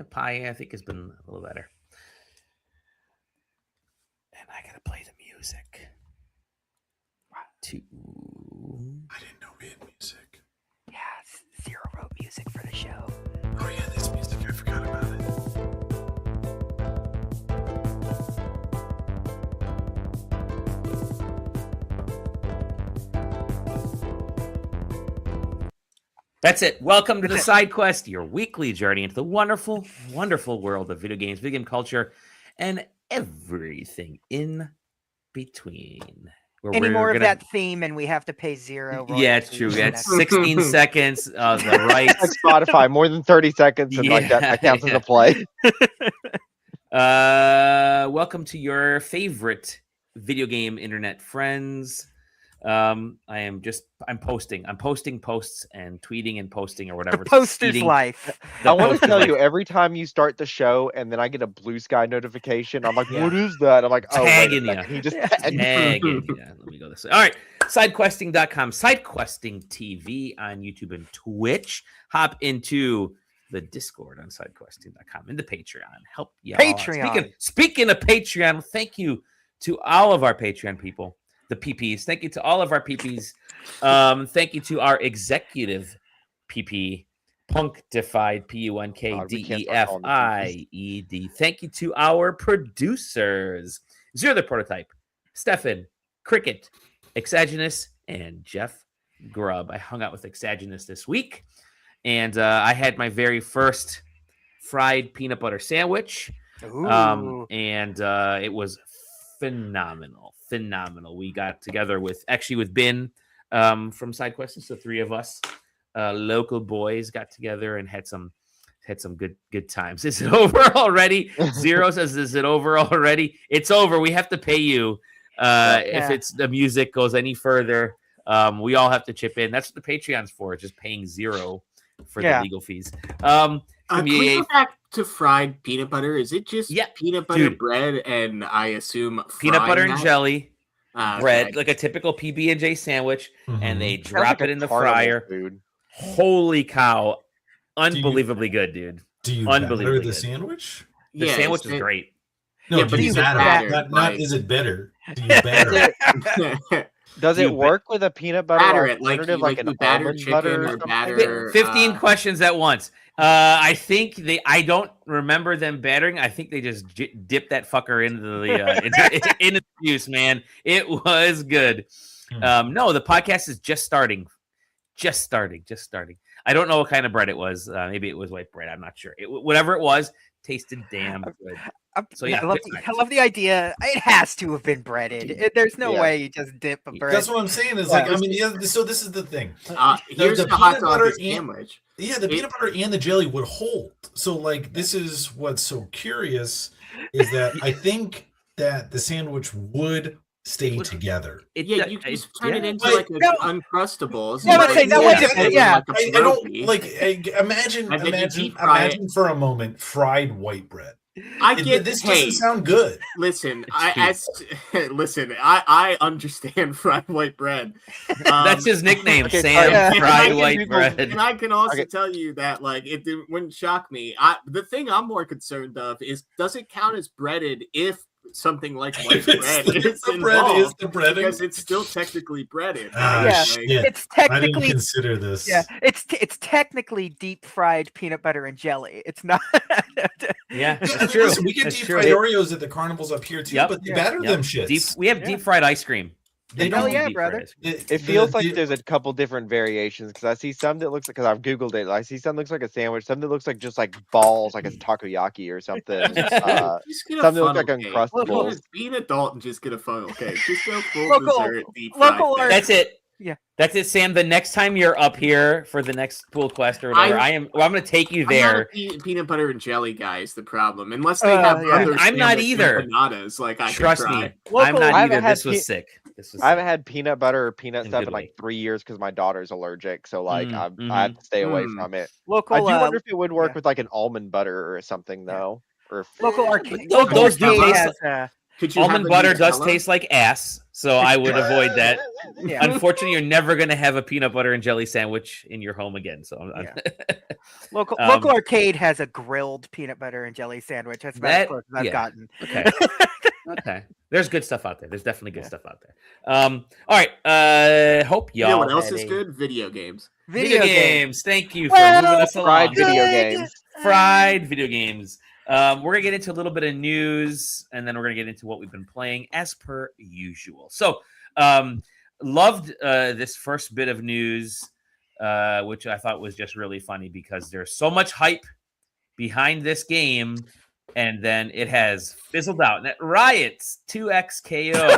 Pie, I think, has been a little better. And I gotta play the music. I didn't know we had music. Yeah, Zero wrote music for the show. Oh yeah, there's music. I forgot about it. That's it. Welcome to the SideQuest, your weekly journey into the wonderful, wonderful world of video games, video game culture, and everything in between. Any more of that theme, and we have to pay zero. Yeah, it's true. That's 16 seconds of the rights. Like Spotify, more than 30 seconds, and like that counts as a play. Welcome to your favorite video game internet friends. I'm posting posts and tweeting and posting or whatever. The poster's life. I want to tell you, every time you start the show and then I get a blue sky notification, I'm like, what is that? I'm like, oh, tagging you. He just tagging you. Let me go this way. All right. SideQuesting.com, SideQuesting TV on YouTube and Twitch. Hop into the Discord on SideQuesting.com and the Patreon. Help you Patreon. Speaking of Patreon, thank you to all of our Patreon people. The PPs. Thank you to all of our PPs. Thank you to our executive PP, Punkdefied, PUNKDEFIED. Thank you to our producers, Zero the Prototype, Stefan, Cricket, Exaginous, and Jeff Grubb. I hung out with Exaginous this week, and I had my very first fried peanut butter sandwich, and it was phenomenal. We got together with Ben from SideQuest. So three of us local boys got together and had some good times. Is it over already? Zero says, is it over already? It's over. We have to pay you if it's the music goes any further. We all have to chip in. That's what the Patreon's for, just paying Zero for the legal fees. Can we go back to fried peanut butter? Is it just peanut butter bread and I assume peanut butter and jelly bread, like a typical PB&J sandwich, and they drop it in the fryer. Food. Holy cow. Unbelievably good, dude. Do you batter the sandwich? The sandwich is great. No, do you batter? Not is it better? Do you batter it? Does it work with a peanut butter alternative, like an batter almond chicken butter or batter? 15 questions at once. I think I don't remember them battering. I think they just dipped that fucker into the into juice, man. It was good. No, the podcast is just starting. Just starting. I don't know what kind of bread it was. Maybe it was white bread. I'm not sure. Whatever it was, tasted damn good. So yeah, I love the idea. It has to have been breaded. There's no way you just dip a bread. That's what I'm saying. Is like, I mean, so this is the thing. Here's the hot dog sandwich. The peanut butter and the jelly would hold. So like, this is what's so curious is that I think that the sandwich would stay together. You just turn it into like an Uncrustables. I don't like. Imagine for a moment fried white bread. This doesn't sound good. Listen, I understand fried white bread. That's his nickname, Sam. Fried white bread. And I can also tell you that, like, it wouldn't shock me. The thing I'm more concerned of is, does it count as breaded if something like white bread is involved? Because it's still technically breaded. It's technically. I didn't consider this. Yeah, it's technically deep fried peanut butter and jelly. It's not. That's true. Listen, we get deep fried Oreos at the carnivals up here too, but they batter them shits. We have deep fried ice cream. They don't deep brother. It feels like there's a couple different variations because I see some that looks like, because I've Googled it, I see some that looks like a sandwich, some that looks like just like balls, like it's takoyaki or something. Some that look like Uncrustables. Be an adult and just get a funnel cake. Just go full dessert, deep fried. That's it. Yeah, that's it, Sam. The next time you're up here for the next pool quest or whatever, I'm going to take you there. I'm not a peanut butter and jelly guy is the problem. Unless they have other. I'm not either. Empanadas, like I trust me. I'm not either. This was sick. I haven't had peanut butter or peanut stuff in like 3 years because my daughter's allergic. So like I have to stay away from it. I do wonder if it would work with like an almond butter or something though. Or local arcade. Those do taste. Almond butter does taste like ass, so I would avoid that. Yeah. Unfortunately, you're never going to have a peanut butter and jelly sandwich in your home again. So, local arcade has a grilled peanut butter and jelly sandwich. That's about as close as I've gotten. Okay. Okay. There's good stuff out there. There's definitely good stuff out there. All right. Hope y'all. You know what else is good? Video games. Video games. Thank you for moving us along. Fried video games. Fried video games. We're gonna get into a little bit of news, and then we're gonna get into what we've been playing as per usual. So, loved this first bit of news, which I thought was just really funny because there's so much hype behind this game, and then it has fizzled out. And it Riot's 2XKO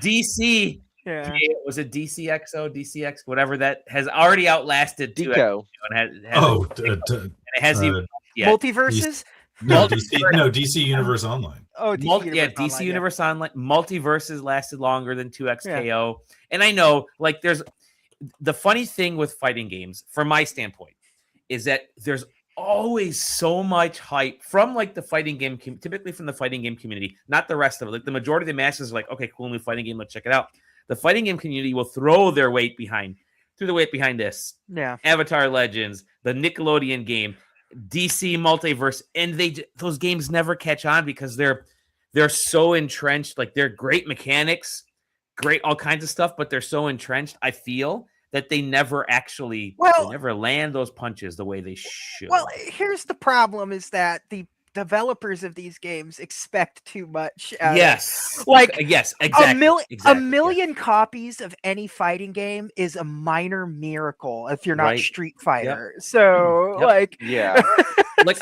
DC. Yeah. Was it DCXO, DCX, whatever that has already outlasted Deco. It has even Multiverses? DC Universe Online. Oh, DC Universe Online. Multiverses lasted longer than 2XKO. And I know, like, there's the funny thing with fighting games, from my standpoint, is that there's always so much hype from like the fighting game, typically from the fighting game community, not the rest of it. Like the majority of the masses are like, okay, cool, new fighting game, let's check it out. The fighting game community will throw their weight behind this. Yeah. Avatar Legends, the Nickelodeon game, DC Multiverse, and those games never catch on because they're so entrenched. Like they're great mechanics, great all kinds of stuff, but they're so entrenched, I feel, that they never actually they never land those punches the way they should. Well, here's the problem: is that the developers of these games expect too much. Yes, exactly. A million copies of any fighting game is a minor miracle if you're not Street Fighter. Yep. So, like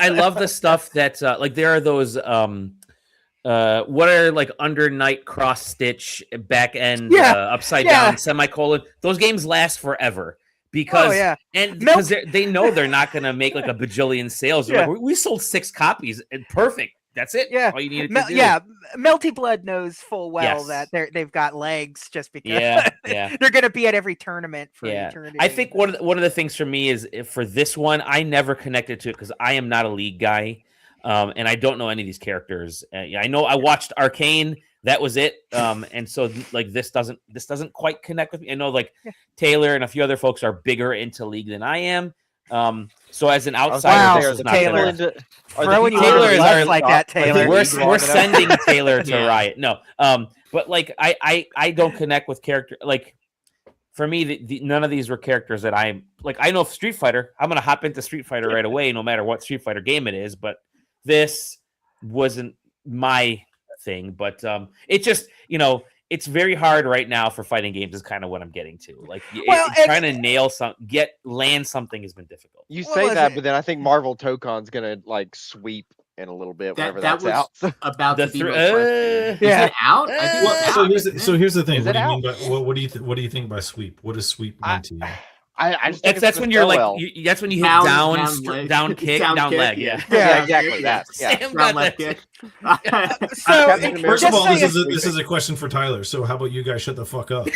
I love the stuff that like there are those what are like under night cross stitch back end upside down semicolon. Those games last forever. Because they know they're not going to make like a bajillion sales. Like, we sold 6 copies and perfect. That's it. Yeah, all you needed to do. Yeah, Melty Blood knows full well that they've got legs just because they're going to be at every tournament for eternity. I think one of the things for me is for this one, I never connected to it because I am not a League guy, and I don't know any of these characters. I know I watched Arcane. That was it. And so like this doesn't quite connect with me. I know like Taylor and a few other folks are bigger into League than I am. So as an outsider, this is not Taylor. Taylor is our like that. Taylor, we're sending Taylor to Riot. No, but like I don't connect with character. Like for me, none of these were characters that I like. I know Street Fighter. I'm gonna hop into Street Fighter right away, no matter what Street Fighter game it is. But this wasn't my thing, but it just it's very hard right now for fighting games is kind of what I'm getting to. Like trying to land something has been difficult. You say that, but then I think Marvel Tokon's gonna like sweep in a little bit whenever that's out. About the is it out? I think so here's the thing. What do you think by sweep? What does sweep mean to you? I just that's when you're like that's when you hit down kick, down leg. Yeah, exactly that. Yeah, down leg kick. So first of all, this is a question for Tyler. So how about you guys shut the fuck up?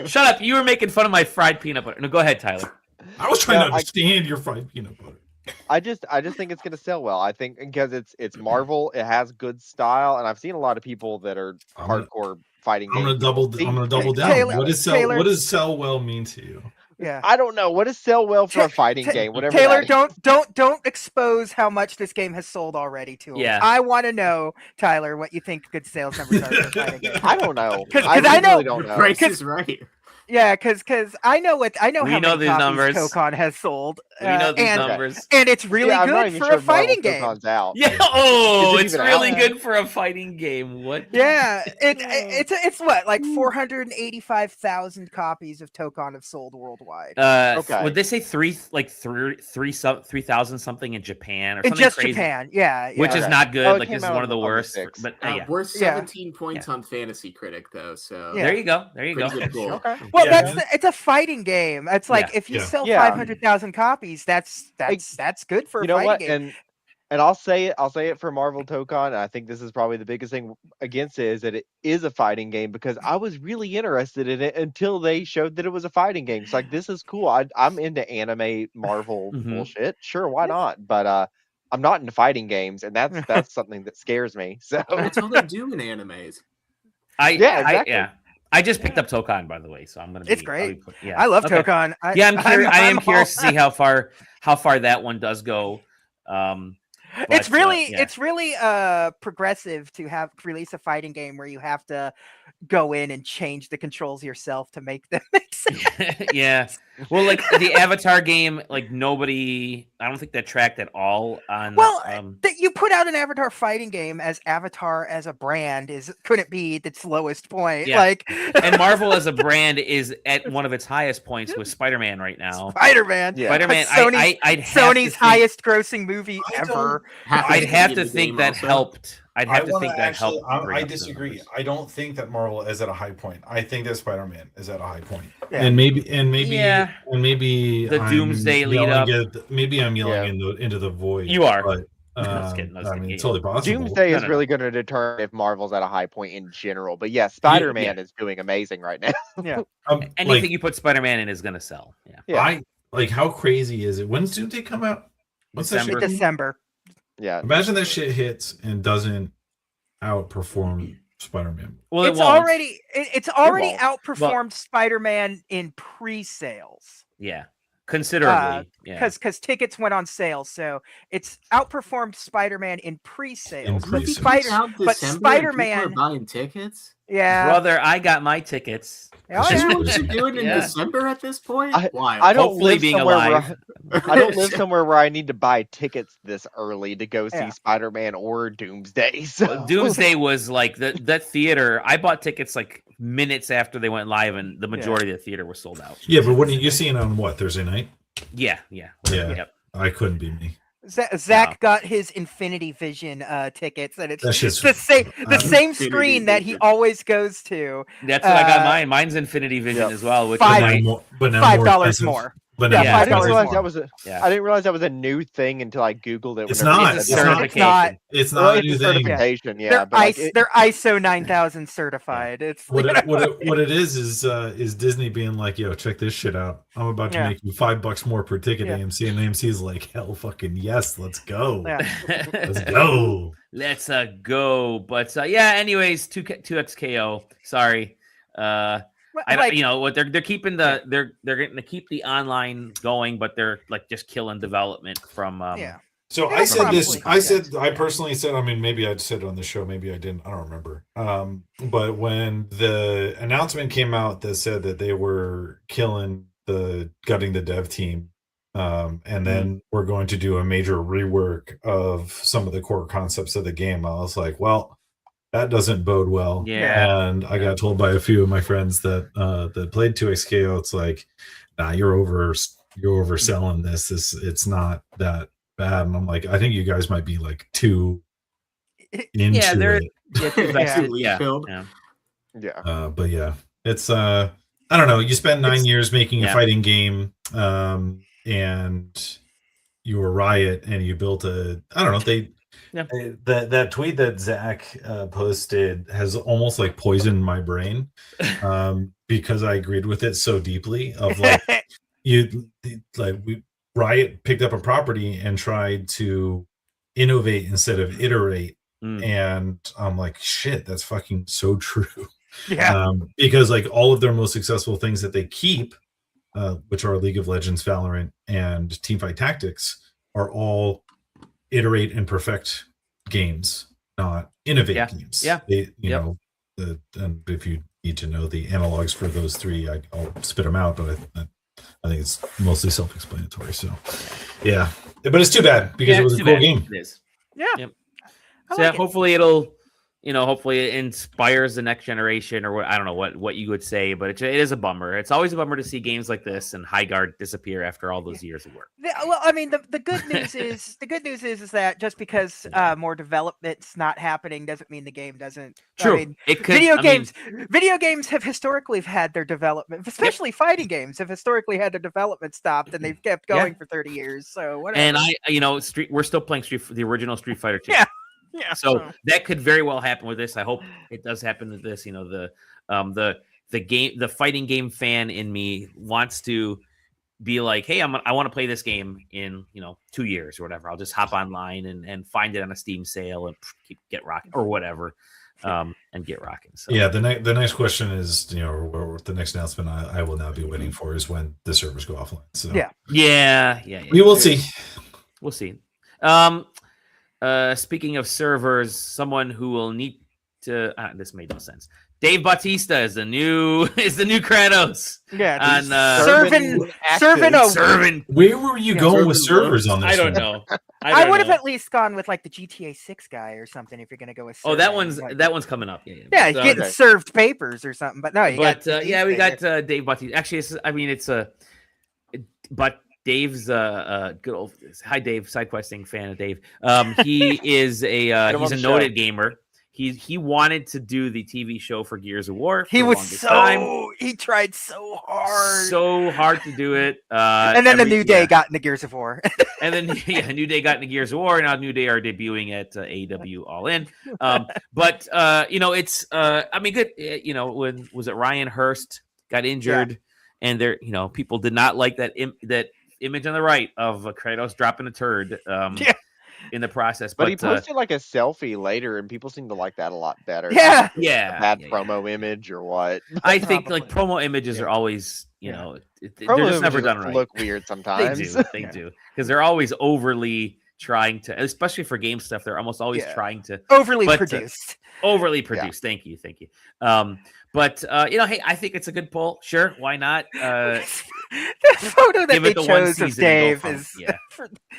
Shut up! You were making fun of my fried peanut butter. No, go ahead, Tyler. I was trying to understand your fried peanut butter. I just think it's gonna sell well. I think because it's Marvel, it has good style, and I've seen a lot of people that are hardcore fighting. I'm gonna double down. Taylor, what does sell well mean to you? Yeah, I don't know. What does sell well for a fighting game? Whatever. Taylor, don't expose how much this game has sold already to him. Yeah. I want to know, Tyler, what you think good sales numbers are for a fighting game. I don't know. I really don't know. Grace is right. Yeah, because I know how many these copies numbers. Tokon has sold. We know these numbers, and it's really good for a fighting game. Out. Yeah, it's really good for a fighting game. What? Yeah, it's what, like 485,000 copies of Tokon have sold worldwide. Okay. Would they say 3,000 something in Japan or something just crazy? Japan, yeah. Which is not good. Like this is one of the worst. But we're 17 points on Fantasy Critic though. So there you go. Cool. Okay. Well, it's a fighting game. It's like if you sell 500,000 copies, that's good for a fighting game. And I'll say it for Marvel Tokon. And I think this is probably the biggest thing against it is that it is a fighting game because I was really interested in it until they showed that it was a fighting game. It's like this is cool. I'm into anime Marvel bullshit. Sure, why not? But I'm not into fighting games, and that's something that scares me. So that's all they do in animes. Exactly. I just picked up Tokon, by the way, so I'm gonna. It's great. I love Tokon. I am curious to see how far that one does go. It's really progressive to have release a fighting game where you have to go in and change the controls yourself to make them make sense. Yeah. Well, like the Avatar game, like I don't think that tracked at all on. Well, that you put out an Avatar fighting game as Avatar as a brand couldn't be its lowest point. Yeah. Like, and Marvel as a brand is at one of its highest points with Spider-Man right now. Spider-Man, Sony's highest grossing movie ever. I'd have to think that helped. I disagree. I don't think that Marvel is at a high point. I think that Spider-Man is at a high point. Yeah. And maybe the Doomsday lead up. Maybe I'm yelling into the void. You are. But, I mean, it's totally possible. Doomsday is really going to determine if Marvel's at a high point in general. But yeah, Spider-Man is doing amazing right now. Yeah. Anything you put Spider-Man in is going to sell. Yeah. How crazy is it? When's Doomsday come out? December. Yeah. Imagine that shit hits and doesn't outperform Spider-Man. Well, it's already outperformed Spider-Man in pre-sales. Yeah. Considerably. Because tickets went on sale, so it's outperformed Spider-Man in pre-sales. But Spider-Man are buying tickets. Yeah, brother, I got my tickets. What you're doing in December at this point? I don't live somewhere where I need to buy tickets this early to go see Spider-Man or Doomsday. So Doomsday was like that theater. I bought tickets like minutes after they went live, and the majority of the theater was sold out. Yeah, but what are you seeing on Thursday night? Yeah. I couldn't be me. Zach got his Infinity Vision tickets, and it's the same screen that he always goes to. That's what I got mine. Mine's Infinity Vision as well, which $5 more. But I didn't realize that was a new thing until I googled it. It's not. It's not. It's not a new certification. Yeah, they're ISO 9000 certified. It's what it is Disney being like, yo, check this shit out. I'm about to make you $5 more per ticket. AMC, and AMC is like, hell, fucking yes, let's go. Let's go. Let's go. But anyways, 2XKO. Sorry. They're keeping they're going to keep the online going, but they're like just killing development from. So I said this. I personally said. I mean, maybe I said it on the show. Maybe I didn't. I don't remember. But when the announcement came out that said that they were gutting the dev team, and then we're going to do a major rework of some of the core concepts of the game, I was like, well, that doesn't bode well. Yeah. And I got told by a few of my friends that played 2XKO, it's like, nah, you're overselling this. It's not that bad. And I'm like, I think you guys might be like too into it. But yeah, it's I don't know. You spend 9 years making a fighting game, and you were Riot, and you built that tweet that Zach posted has almost like poisoned my brain, because I agreed with it so deeply. Of like, Riot picked up a property and tried to innovate instead of iterate, and I'm like, shit, that's fucking so true. Because like all of their most successful things that they keep, which are League of Legends, Valorant, and Teamfight Tactics, are all iterate and perfect games, not innovate games. And if you need to know the analogs for those three, I'll spit them out, but I think it's mostly self-explanatory. So but it's too bad because it was a cool game. It is. So hopefully hopefully it inspires the next generation, or what, I don't know what you would say, but it is a bummer. It's always a bummer to see games like this and Highguard disappear after all those years of work. Well, I mean, the good news is that just because more development's not happening doesn't mean the game doesn't. True. I mean, video games have historically had their development, especially fighting games have historically had their development stopped, and they've kept going for 30 years. So whatever. And we're still playing the original Street Fighter 2. Yeah, so that could very well happen with this. I hope it does happen with this. The fighting game fan in me wants to be like, hey, I want to play this game in 2 years or whatever. I'll just hop online and find it on a Steam sale and get rocking or whatever, and get rocking. So yeah, the next question is, or the next announcement I will now be waiting for is when the servers go offline. So yeah. We will see. We'll see. Speaking of servers, someone who will need to this made no sense. Dave Bautista is the new Kratos. Yeah, on serving. Where were you going with servers on this? I don't know. I would have at least gone with like the GTA 6 guy or something if you're gonna go with. Oh, that one's coming up. Yeah, he's getting served papers or something. But no, we got Dave Bautista. Actually, but Dave's good old hi Dave, SideQuesting fan of Dave. He is he's a noted gamer. He wanted to do the TV show for Gears of War. He tried so hard to do it. And then the New Day got into Gears of War. And then New Day got into Gears of War, and now New Day are debuting at AEW All In. But it's I mean, good. When was it Ryan Hurst got injured, and there people did not like that image on the right of Kratos dropping a turd. In the process, but he posted like a selfie later, and people seem to like that a lot better. Yeah, bad promo image or what? I think like promo images are always, they're just never done right. Look weird sometimes. They do because they're always overly trying to, especially for game stuff. They're almost always trying to overly produced. Thank you. But hey, I think it's a good poll. Sure, why not? The photo that they chose of Dave is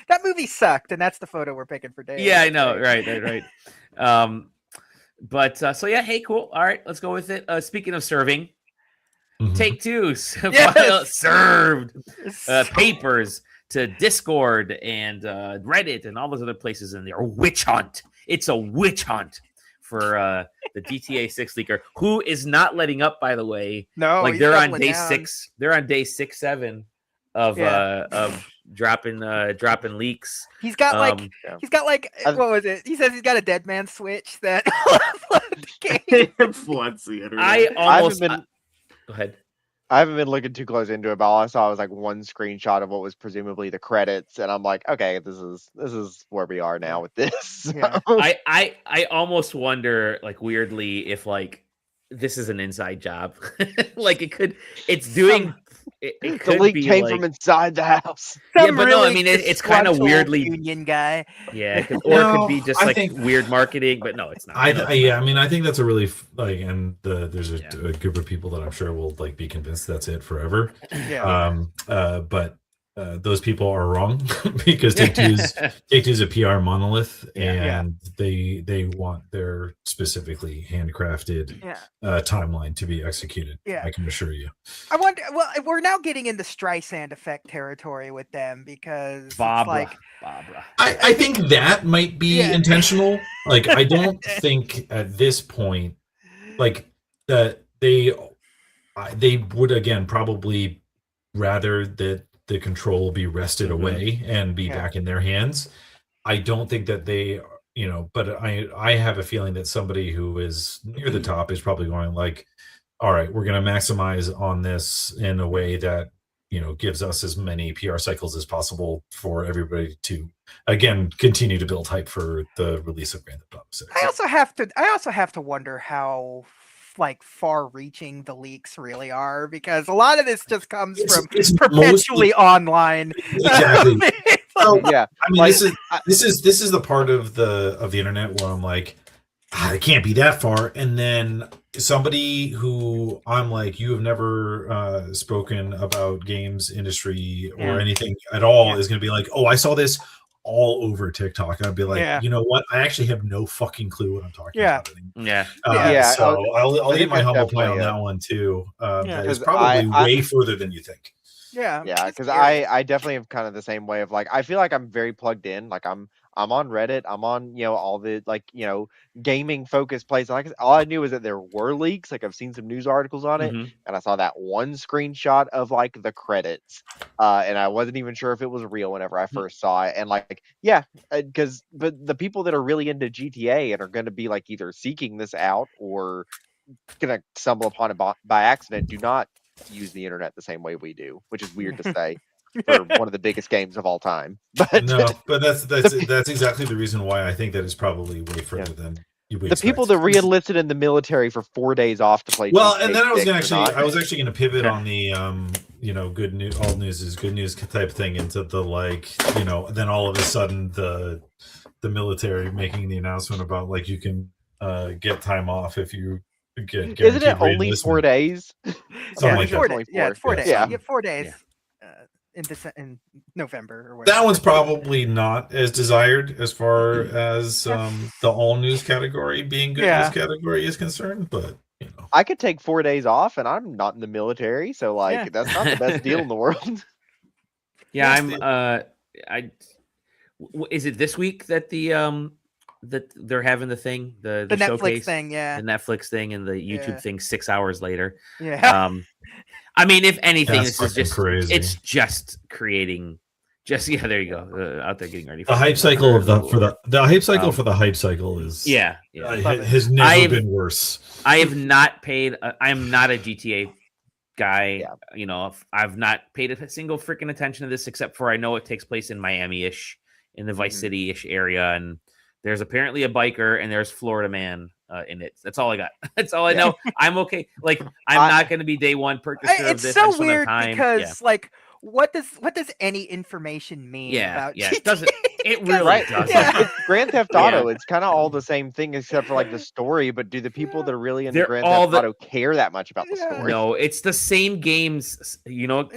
that movie sucked, and that's the photo we're picking for Dave. Yeah, I know, right. But hey, cool. All right, let's go with it. Speaking of serving, Take-Two served papers to Discord and Reddit and all those other places in there. A witch hunt. It's a witch hunt for the GTA 6 leaker, who is not letting up, by the way. No, like they're on day 6. They're on day 6, 7 of dropping leaks. He's got what was it? He says he's got a dead man switch that floods the internet. Go ahead. I haven't been looking too close into it, but all I saw was like one screenshot of what was presumably the credits, and I'm like, okay, this is where we are now with this. Yeah. I almost wonder, like, weirdly, if like this is an inside job. Like it's doing. It could the leak be came from inside the house. But no, I mean it's kind of weirdly union guy. Yeah, it could be just weird marketing, but no, it's not. I mean, I think that's a really and there's a group of people that I'm sure will like be convinced that's it forever. Yeah. But those people are wrong because Take-Two's a PR monolith, and they want their specifically handcrafted timeline to be executed. Yeah. I can assure you. I wonder. Well, we're now getting into Streisand effect territory with them because Barbara. I think that might be intentional. Like, I don't think at this point, like that they would again probably rather that the control be wrested away and be back in their hands. I don't think that they, but I have a feeling that somebody who is near the top is probably going like, all right, we're going to maximize on this in a way that, gives us as many PR cycles as possible for everybody to, again, continue to build hype for the release of Grand Theft Auto 6. I also have to wonder how far-reaching the leaks really are, because a lot of this just comes from perpetually online. Exactly. I mean, this is the part of the internet where I'm like, it can't be that far, and then somebody who I'm like, you have never spoken about games industry or anything at all is going to be like, oh, I saw this all over TikTok. I'd be like, you know what? I actually have no fucking clue what I'm talking about anymore. So I'll leave my humble point on that one too. It's probably way further than you think. Yeah, because I definitely have kind of the same way of like, I feel like I'm very plugged in. Like I'm on Reddit. I'm on all the gaming focused places. Like all I knew was that there were leaks. Like I've seen some news articles on it, and I saw that one screenshot of like the credits, and I wasn't even sure if it was real whenever I first saw it. And like but the people that are really into GTA and are going to be like either seeking this out or gonna stumble upon it by accident do not use the internet the same way we do, which is weird to say. for one of the biggest games of all time. But that's exactly the reason why I think that is probably way further than you would the expect. people that re-enlisted in the military for 4 days off to play. Well, GTA and then I was not. going to pivot on the good news, all news is good news type thing into the then all of a sudden the military making the announcement about like you can get time off if you get. Isn't it only 4 days? Something Yeah, like it's 4 days. Yeah. You get 4 days. Yeah. In November or whatever. That one's probably not as desired as far as the all news category being good news category is concerned, but I could take 4 days off and I'm not in the military, so that's not the best deal in the world. Yeah, is it this week that that they're having the thing, the Netflix showcase thing, the Netflix thing and the YouTube thing 6 hours later? Yeah. I mean, if anything, That's this is just crazy. It's just creating. There you go. Out there getting ready. The hype cycle for the hype cycle for the hype cycle is has never been worse. I have not paid. I am not a GTA guy. Yeah. I've not paid a single freaking attention to this except for I know it takes place in Miami-ish, in the Vice City-ish area, and there's apparently a biker and there's Florida Man in it. That's all I got. That's all I know. I'm okay. Like I'm not going to be day one purchaser of this. It's so weird because what does any information mean about GTA? It doesn't. It really doesn't. It's Grand Theft Auto. It's kind of all the same thing except for like the story. But do the people that are really into Grand Theft Auto care that much about the story? No, it's the same games.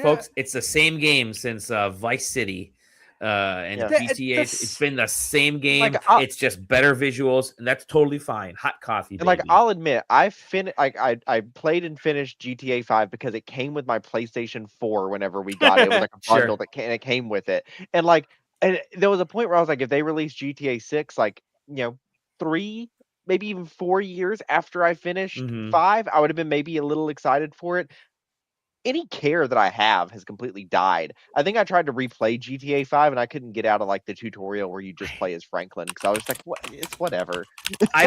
Folks, it's the same game since Vice City. And GTA, it's been the same game. It's just better visuals, and that's totally fine. Hot coffee, baby. And I'll admit, I played and finished GTA 5 because it came with my PlayStation 4 whenever we got it. It was like a bundle it came with it. And and there was a point where I was like, if they released GTA 6, 3, maybe even 4 years after I finished 5, I would have been maybe a little excited for it. Any care that I have has completely died. I think I tried to replay GTA 5 and I couldn't get out of the tutorial where you just play as Franklin because I was like, what? It's whatever. I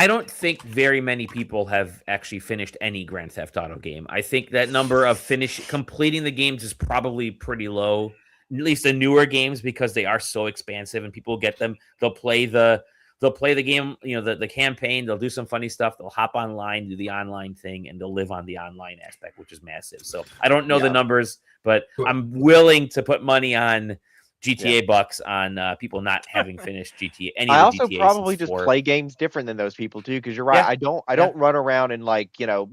don't think very many people have actually finished any Grand Theft Auto game. I think that number of completing the games is probably pretty low, at least the newer games, because they are so expansive and people get them. They'll play the game, the campaign. They'll do some funny stuff. They'll hop online, do the online thing, and they'll live on the online aspect, which is massive. So I don't know the numbers, but I'm willing to put money on GTA bucks on people not having finished GTA. I also probably just play games different than those people too, because you're right. I don't run around and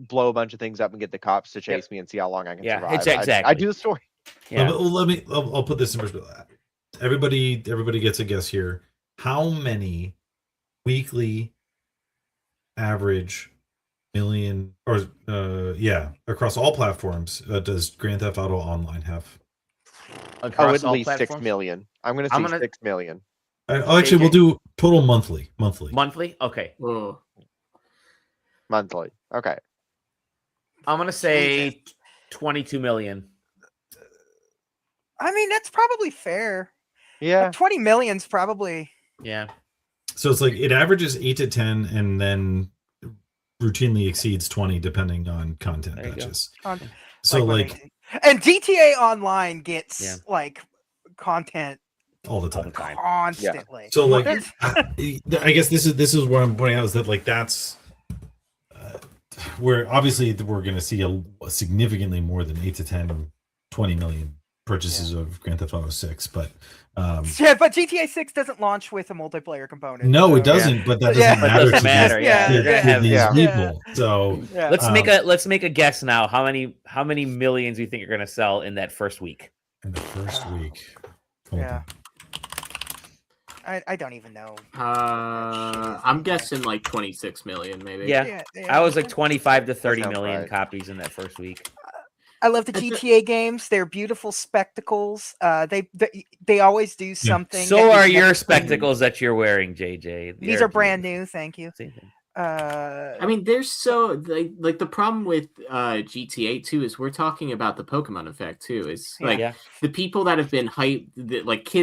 blow a bunch of things up and get the cops to chase me and see how long I can survive. Exactly. I do the story. Yeah. I'll put this in perspective. Everybody gets a guess here. How many weekly average million across all platforms does Grand Theft Auto Online have? At least 6 million. I'm gonna say 6 million. Actually, we'll do total monthly. Okay. Monthly. Okay. I'm gonna say 22 million. I mean, that's probably fair. Yeah. 20 million's probably. Yeah. So it's it averages 8 to 10 and then routinely exceeds 20 depending on content patches. So and GTA Online gets content all the time, constantly. Yeah. So I guess this is where I'm pointing out is that that's where obviously we're going to see a significantly more than 8 to 10, 20 million purchases of Grand Theft Auto 6, but but GTA 6 doesn't launch with a multiplayer component. No, it doesn't. But that doesn't matter. To these people. So let's make a guess now. How many millions do you think you're going to sell in that first week? In the first week, I don't even know. I'm guessing 26 million, maybe. Yeah. I was 25 to 30 million copies in that first week. I love the GTA games. They're beautiful spectacles. They always do something. So are your spectacles that you're wearing, JJ. These are brand new. Thank you. I mean, there's so the problem with GTA 2 is we're talking about the Pokemon effect too. Is the people that have been hyped,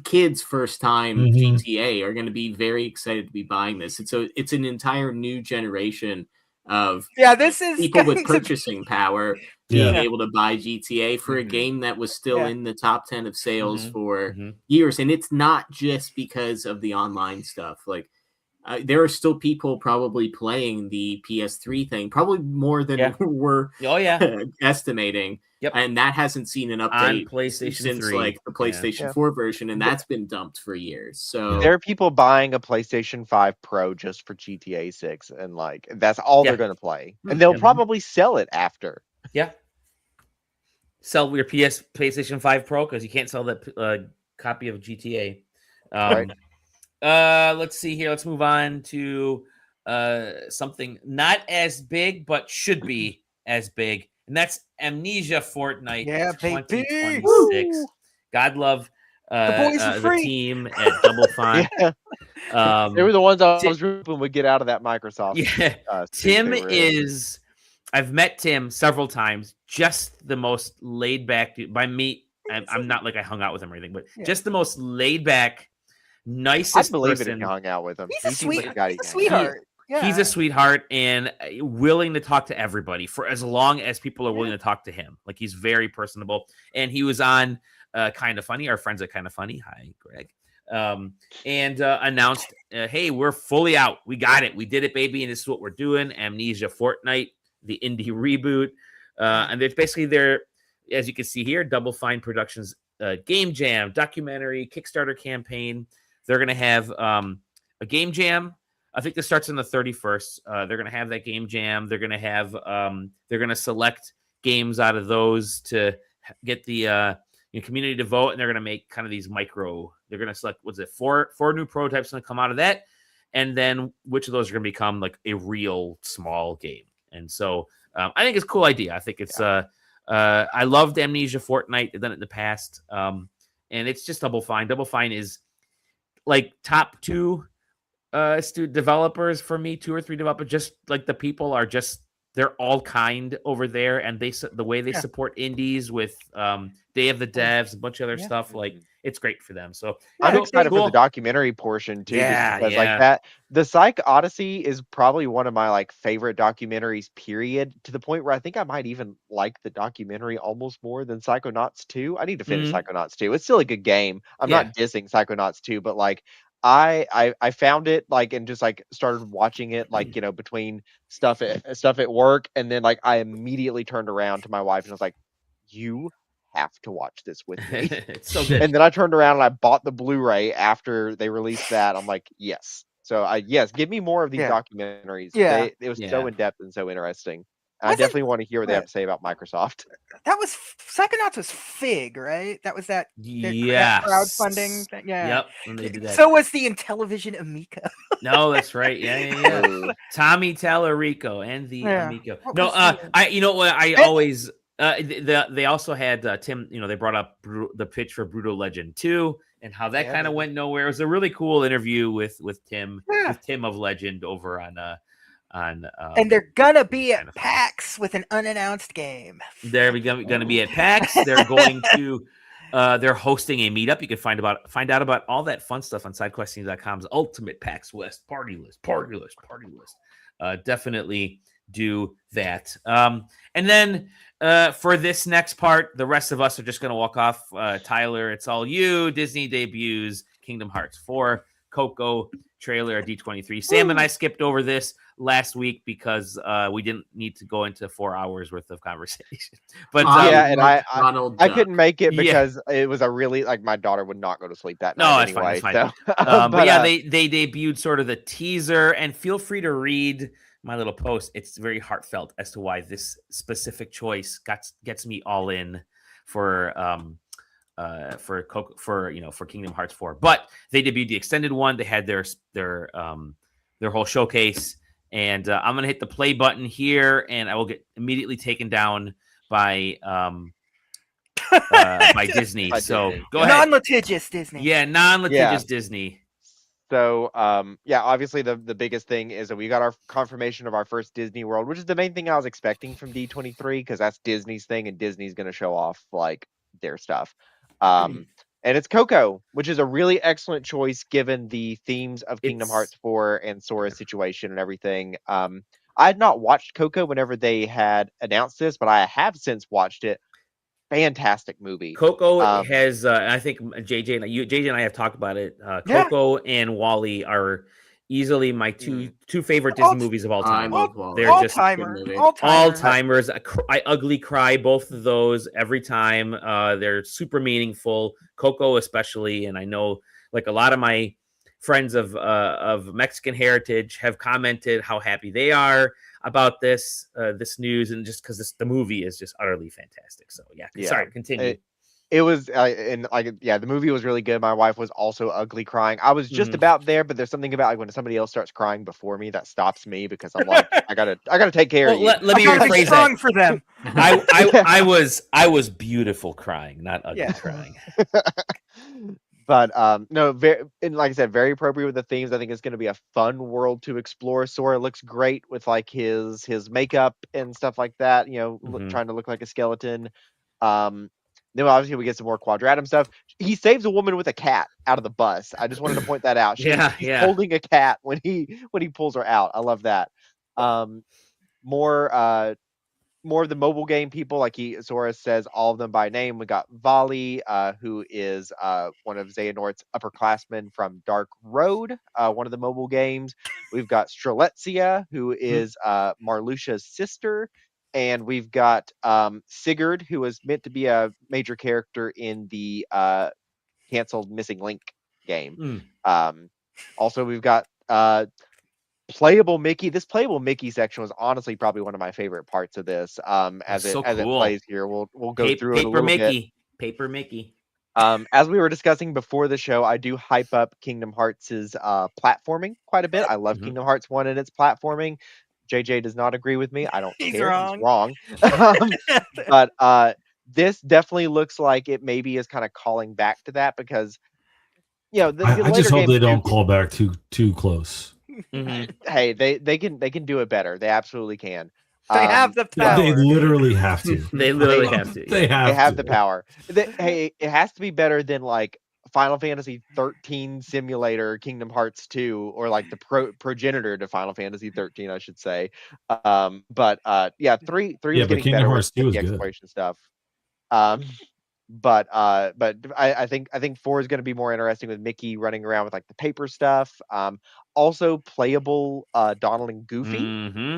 kids first time GTA are going to be very excited to be buying this, and so it's an entire new generation of this is people with purchasing power being able to buy GTA for a Mm-hmm. game that was still in the top 10 of sales for Mm-hmm. years. And it's not just because of the online stuff. Like, there are still people probably playing the PS3 thing, probably more than we're estimating. Yep. And that hasn't seen an On update PlayStation since 3. like the PlayStation 4 version, and that's been dumped for years. So there are people buying a PlayStation 5 Pro just for GTA 6, and like that's all they're going to play, and they'll probably sell it after. Yeah. Sell your PlayStation 5 Pro because you can't sell that copy of GTA. Right. Let's see here. Let's move on to something not as big but should be as big, and that's Amnesia Fortnite 2026. God love the team at Double Fine. They were the ones I was hoping would get out of that Microsoft. Yeah, Tim is. I've met Tim several times. Just the most laid back dude. By me, I'm not like I hung out with him or anything, but just the most laid back, nicest I believe person. it if you hung out with him. He's a sweetheart. He's a sweetheart and willing to talk to everybody for as long as people are willing to talk to him. Like, he's very personable. And he was on Kind of Funny. Our friends at Kind of Funny. Hi, Greg. And announced, hey, we're fully out. We got it. We did it, baby. And this is what we're doing. Amnesia Fortnite, the indie reboot. And there's basically their, as you can see here, Double Fine Productions game jam, documentary, Kickstarter campaign. They're going to have a game jam. I think this starts on the 31st. They're going to have that game jam. They're going to have, they're going to select games out of those to get the community to vote. And they're going to make kind of these they're going to select, four new prototypes going to come out of that. And then which of those are going to become like a real small game. And so I think it's a cool idea. I think it's, I loved Amnesia Fortnite. They've done it in the past. And it's just Double Fine. Double Fine is like top 2 developers for me, 2 or 3 developers. Just like the people are just, they're all kind over there, and the way they support indies with Day of the Devs, a bunch of other stuff, like it's great for them. So I'm excited for the documentary portion too. Because like that, the Psych Odyssey is probably one of my like favorite documentaries, period, to the point where I think I might even like the documentary almost more than Psychonauts 2. I need to finish Psychonauts 2. It's still a good game. I'm not dissing Psychonauts 2, but like I found it like and just like started watching it like between stuff at work, and then like I immediately turned around to my wife and I was like, "You have to watch this with me." It's so good. And then I turned around and I bought the Blu-ray after they released that. I'm like, yes. So yes, give me more of these documentaries. Yeah, it was so in depth and so interesting. I definitely want to hear what they have to say about Microsoft. That was Psychonauts was Fig, right? That was that crowdfunding thing. Yeah. Yep. When they did that. So was the Intellivision Amico. No, that's right. Yeah. Tommy Tallarico and the Amico. No, you know what? I always they also had Tim. They brought up the pitch for Brutal Legend 2 and how that kind of went nowhere. It was a really cool interview with Tim of Legend over on. And they're gonna be at PAX with an unannounced game. They're gonna be at PAX. They're going to they're hosting a meetup. You can find out about all that fun stuff on SideQuesting.com's Ultimate PAX West party list. Definitely do that. And then for this next part, the rest of us are just gonna walk off. Tyler, it's all you. Disney debuts Kingdom Hearts 4, Coco trailer at D23. Sam and I skipped over this last week because we didn't need to go into 4 hours worth of conversation. But and I couldn't make it because it was a really like my daughter would not go to sleep that night anyway. Fine. So, but yeah, they debuted sort of the teaser, and feel free to read my little post. It's very heartfelt as to why this specific choice gets me all in for Kingdom Hearts 4. But they debuted the extended one. They had their whole showcase, and I'm gonna hit the play button here, and I will get immediately taken down by Disney. So go ahead. Non-litigious Disney. Yeah, non-litigious Disney. So obviously the biggest thing is that we got our confirmation of our first Disney World, which is the main thing I was expecting from D23 because that's Disney's thing, and Disney's gonna show off like their stuff. And it's Coco, which is a really excellent choice given the themes of Kingdom Hearts 4 and Sora's situation and everything. I had not watched Coco whenever they had announced this, but I have since watched it. Fantastic movie. Coco has, I think JJ and I have talked about it. Coco and WALL-E are easily my two favorite Disney movies of all time. They're just all timers. I ugly cry both of those every time. They're super meaningful. Coco especially, and I know like a lot of my friends of Mexican heritage have commented how happy they are about this news, and just because the movie is just utterly fantastic. So yeah. Sorry, continue. It was the movie was really good. My wife was also ugly crying. I was just about there, but there's something about like when somebody else starts crying before me that stops me, because I'm like, I gotta take care of you. Let me rephrase that. For them. I was beautiful crying, not ugly crying. But no, and like I said, very appropriate with the themes. I think it's going to be a fun world to explore. Sora looks great with like his makeup and stuff like that. Trying to look like a skeleton. Then obviously we get some more Quadratum stuff. He saves a woman with a cat out of the bus. I just wanted to point that out. She's holding a cat when he pulls her out. I love that. More of the mobile game people, like Sora says all of them by name. We got Volley, who is one of Xehanort's upperclassmen from Dark Road, one of the mobile games. We've got Strelitzia, who is Marluxia's sister. And we've got Sigurd, who is meant to be a major character in the canceled Missing Link game. Also, we've got playable Mickey. This playable Mickey section was honestly probably one of my favorite parts of this. As it plays here, we'll go through it a little bit. Paper Mickey. As we were discussing before the show, I do hype up Kingdom Hearts' platforming quite a bit. I love Kingdom Hearts 1 and its platforming. JJ does not agree with me. I don't care. He's wrong. But this definitely looks like it maybe is kind of calling back to that, because I just hope they don't call back too close. Hey, they can do it better. They absolutely can. They have the power. They literally have to. They literally have to. They have the power. Hey, it has to be better than like Final Fantasy 13 Simulator, Kingdom Hearts 2, or like the progenitor to Final Fantasy 13, I should say. But 3 is getting Kingdom better Hearts 2 with the exploration stuff. But I think 4 is going to be more interesting with Mickey running around with like the paper stuff. Also playable Donald and Goofy.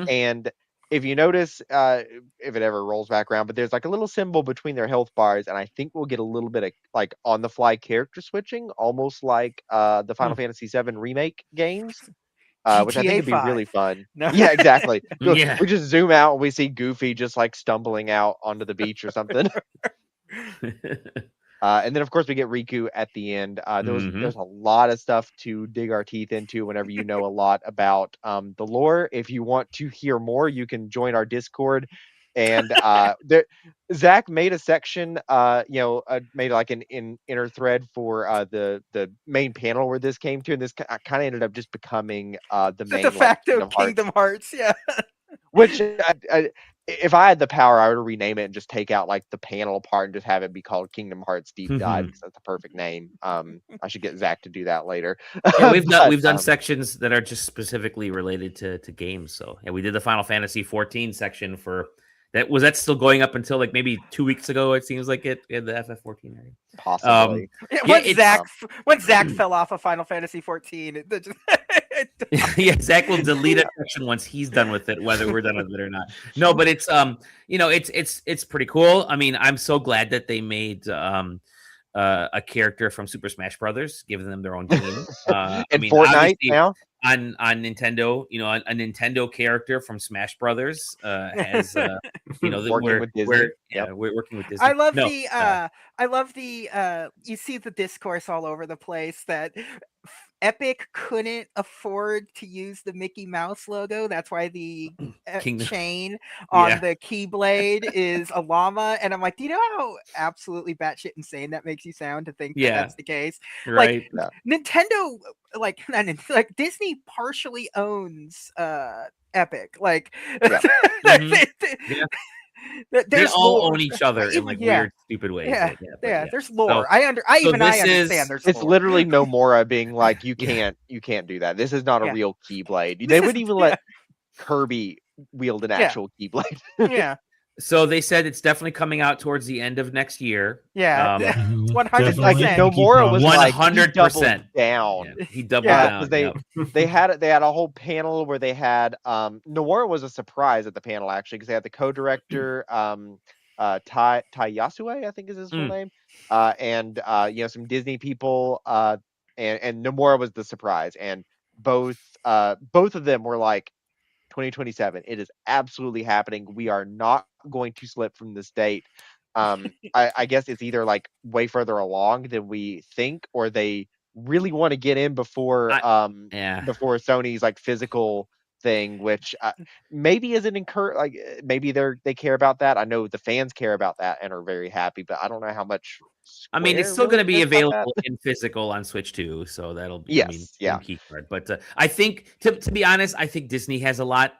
And if you notice, if it ever rolls back around, but there's like a little symbol between their health bars, and I think we'll get a little bit of like on the fly character switching, almost like the Final Fantasy VII remake games. Which I think would be really fun. No. Yeah, exactly. We just zoom out and we see Goofy just like stumbling out onto the beach or something. And then of course we get Riku at the end. There's a lot of stuff to dig our teeth into whenever you know a lot about the lore. If you want to hear more, you can join our Discord. And Zach made a section, made like an inner thread for the main panel where this came to, and this kind of ended up just becoming the main de facto Kingdom Hearts. Yeah. Which if I had the power, I would rename it and just take out like the panel part and just have it be called Kingdom Hearts Deep Dive, because that's the perfect name. I should get Zach to do that later. Yeah, we've done sections that are just specifically related to games. So we did the Final Fantasy 14 section for that. Was that still going up until like maybe 2 weeks ago? It seems like it in the FF14 area. Possibly. When Zach fell off of Final Fantasy 14, Zach will delete a section once he's done with it, whether we're done with it or not. No, but it's it's pretty cool. I mean, I'm so glad that they made a character from Super Smash Brothers, giving them their own game. And Fortnite now on Nintendo, a Nintendo character from Smash Brothers has we're working with Disney. I love the you see the discourse all over the place that Epic couldn't afford to use the Mickey Mouse logo. That's why the chain on the Keyblade is a llama. And I'm like, do you know how absolutely batshit insane that makes you sound to think that that's the case? Right. Like, Nintendo, like Disney partially owns Epic. Like, they all own each other in like weird, stupid ways. There's lore. I understand. It's literally Nomura being like, you can't do that. This is not a real Keyblade. They wouldn't even let Kirby wield an actual Keyblade. Yeah. So they said it's definitely coming out towards the end of next year. Yeah. 100%. Like Nomura was 100% down. Yeah, he doubled down. Because they had a whole panel where they had Nomura was a surprise at the panel actually because they had the co-director Tai Yasue, I think is his full name, and some Disney people, and Nomura was the surprise, and both of them were like 2027. It is absolutely happening. We are not going to slip from this date. I guess it's either like way further along than we think, or they really want to get in before before Sony's like physical thing, which maybe isn't like maybe they care about that. I know the fans care about that and are very happy, but I don't know how much. I mean, it's still going to be available in physical on Switch too, so that'll be key card. But I think, to be honest, I think Disney has a lot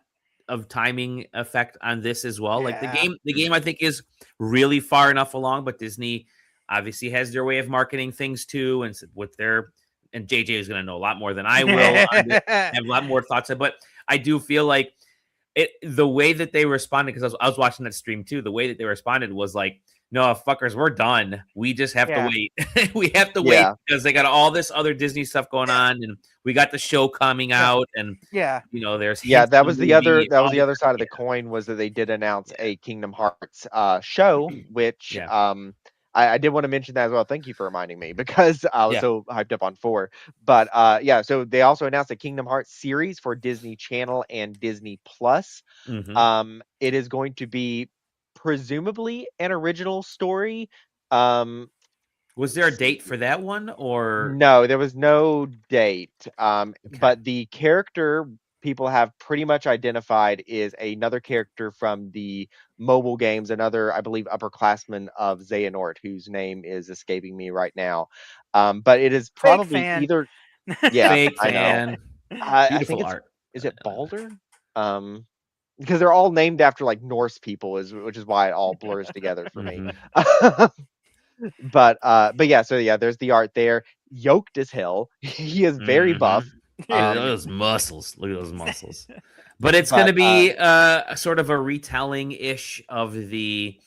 of timing effect on this as well. Like the game, I think is really far enough along, but Disney obviously has their way of marketing things too, and with their JJ is going to know a lot more than I will. Have a lot more thoughts, but I do feel like the way that they responded, because I was watching that stream too. The way that they responded was like, no, fuckers, we're done. We just have to wait. We have to wait because they got all this other Disney stuff going on, and we got the show coming out, and there's that was the other side of the coin, was that they did announce a Kingdom Hearts show, which I did want to mention that as well. Thank you for reminding me, because I was so hyped up on 4. But so they also announced a Kingdom Hearts series for Disney Channel and Disney Plus. It is going to be presumably an original story. Was there a date for that one, or no? There was no date. But the character people have pretty much identified is another character from the mobile games, another, I believe, upperclassman of Xehanort, whose name is escaping me right now. But it is probably either fake I fan. Know. I think art. Is it Baldur? Because they're all named after like Norse people, which is why it all blurs together for me. But there's the art there. Yoked as hell. He is very buff. Look at those muscles. But it's going to be sort of a retelling-ish of the,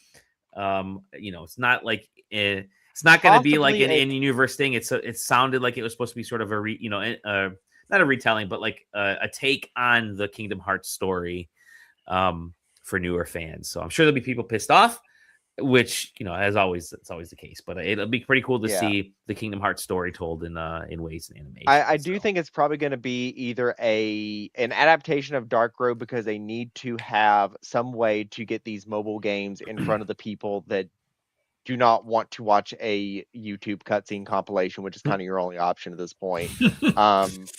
it's not like it's not going to be like an in-universe thing. It sounded like it was supposed to be sort of a not a retelling, but like a take on the Kingdom Hearts story for newer fans. So I'm sure there'll be people pissed off, which, as always, it's always the case. But it'll be pretty cool to see the Kingdom Hearts story told in ways and animation. I do think it's probably going to be either an adaptation of Dark Road, because they need to have some way to get these mobile games in front of the people that do not want to watch a YouTube cutscene compilation, which is kind of your only option at this point.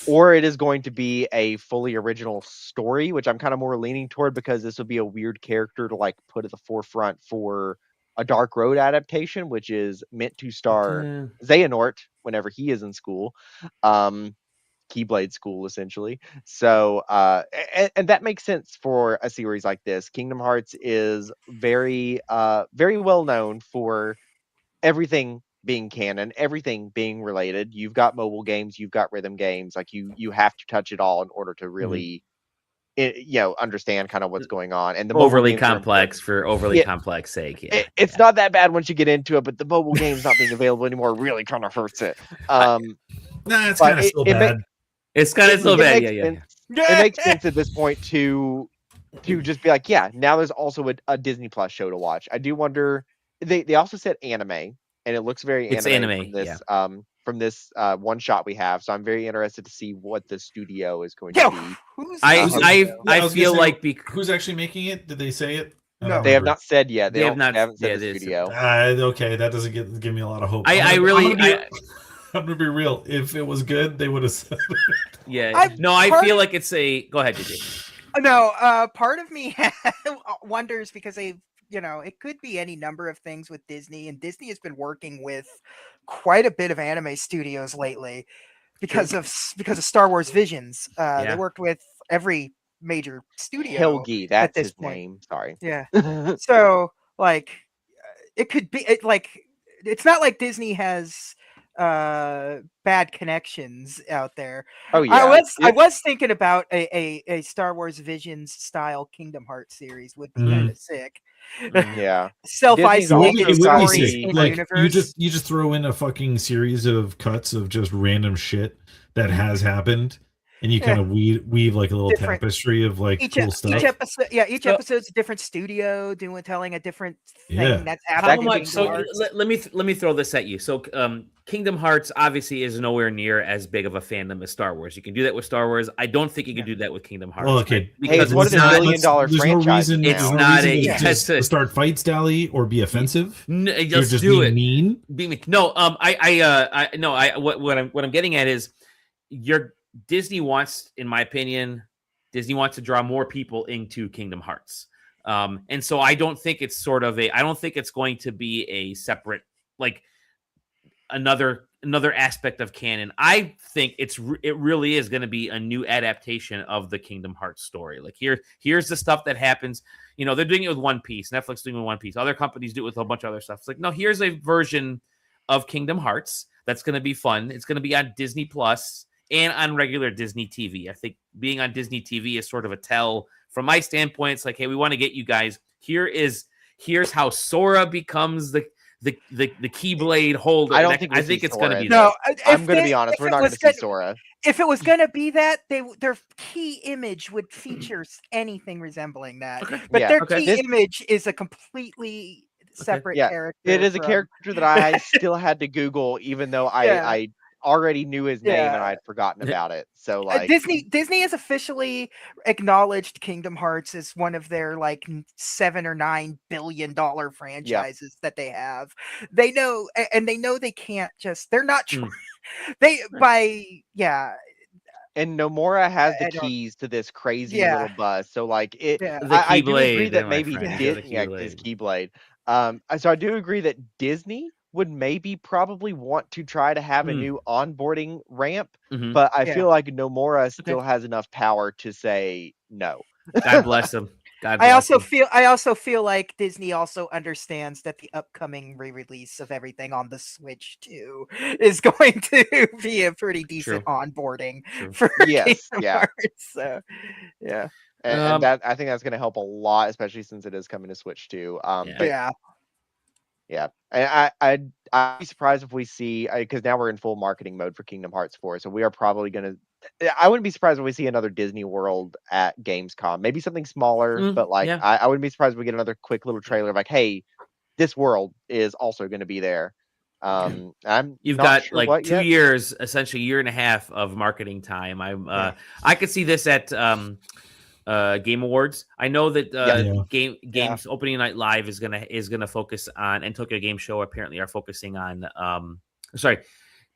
Or it is going to be a fully original story, which I'm kind of more leaning toward, because this will be a weird character to like put at the forefront for a Dark Road adaptation, which is meant to star Xehanort whenever he is in school. Keyblade school, essentially. So and that makes sense for a series like this. Kingdom Hearts is very very well known for everything being canon, everything being related. You've got mobile games, you've got rhythm games, like you have to touch it all in order to really understand kind of what's going on. And the overly complex for overly complex sake. It's not that bad once you get into it, but the mobile games not being available anymore really kind of hurts it. It's kind of still bad. It's kind of still bad. It makes sense at this point to just be like, now there's also a Disney Plus show to watch. I do wonder. They also said anime, and it looks very anime from this one shot we have. So I'm very interested to see what the studio is going to be. I feel like who's actually making it? Did they say it? No, they have not said yet. They haven't said the studio. Okay, that doesn't give me a lot of hope. I'm gonna be real. If it was good, they would have said it. I feel like it's a. Go ahead, JJ. No, part of me wonders, because it could be any number of things with Disney, and Disney has been working with quite a bit of anime studios lately because of Star Wars Visions. They worked with every major studio. Helgi, that's his name. Sorry. Yeah. So like, it could be it's not like Disney has bad connections out there. Oh yeah, I was thinking about a Star Wars Visions style Kingdom Hearts series would be kind of sick. Yeah, Self-isolated stories in like universe. you just throw in a fucking series of cuts of just random shit that has happened, and you kind of weave like a little tapestry of like cool stuff. Each episode's a different studio telling a different thing that's happening. Let me throw this at you. So Kingdom Hearts obviously is nowhere near as big of a fandom as Star Wars. You can do that with Star Wars. I don't think you can do that with Kingdom Hearts. Well, okay, right? Because it's one of the $1 billion franchises. It's not to start fights, Dally, or be offensive. Just just do it. Mean. Be mean. No, what I'm getting at is Disney wants, in my opinion, to draw more people into Kingdom Hearts. And so I don't think it's I don't think it's going to be a separate, like another aspect of canon. I think it really is going to be a new adaptation of the Kingdom Hearts story. Like here's the stuff that happens. They're doing it with One Piece. Netflix doing it with One Piece. Other companies do it with a bunch of other stuff. It's like, no, here's a version of Kingdom Hearts that's going to be fun. It's going to be on Disney Plus and on regular Disney TV. I think being on Disney TV is sort of a tell from my standpoint. It's like, hey, we want to get you guys. Here's how Sora becomes the Keyblade holder. I think it's going to be no. I'm going to be honest. We're not going to see Sora. If it was going to be that, their key image would feature anything resembling that. Okay. But their key image is a completely separate character. It is a character that I still had to Google, even though I already knew his name and I'd forgotten about it. So like Disney has officially acknowledged Kingdom Hearts as one of their like $7 or $9 billion franchises that they have. They know, and they know they can't they're not and Nomura has the keys to this crazy little buzz. So like I do agree that maybe Disney his Keyblade. So I do agree that Disney would probably want to try to have a new onboarding ramp, but I feel like Nomura still has enough power to say no. God bless him. I also feel like Disney also understands that the upcoming re-release of everything on the Switch 2 is going to be a pretty decent onboarding for Kingdom Hearts. So, yeah. And that I think that's going to help a lot, especially since it is coming to Switch 2. Yeah, I'd be surprised if we see, because now we're in full marketing mode for Kingdom Hearts 4, so we are probably going to. I wouldn't be surprised if we see another Disney World at Gamescom, maybe something smaller, but like I wouldn't be surprised if we get another quick little trailer of like, hey, this world is also going to be there. You've got like 2 years, essentially a year and a half of marketing time. I could see this at Game Awards. I know that Games Opening Night Live is gonna focus on, and Tokyo Game Show apparently are focusing on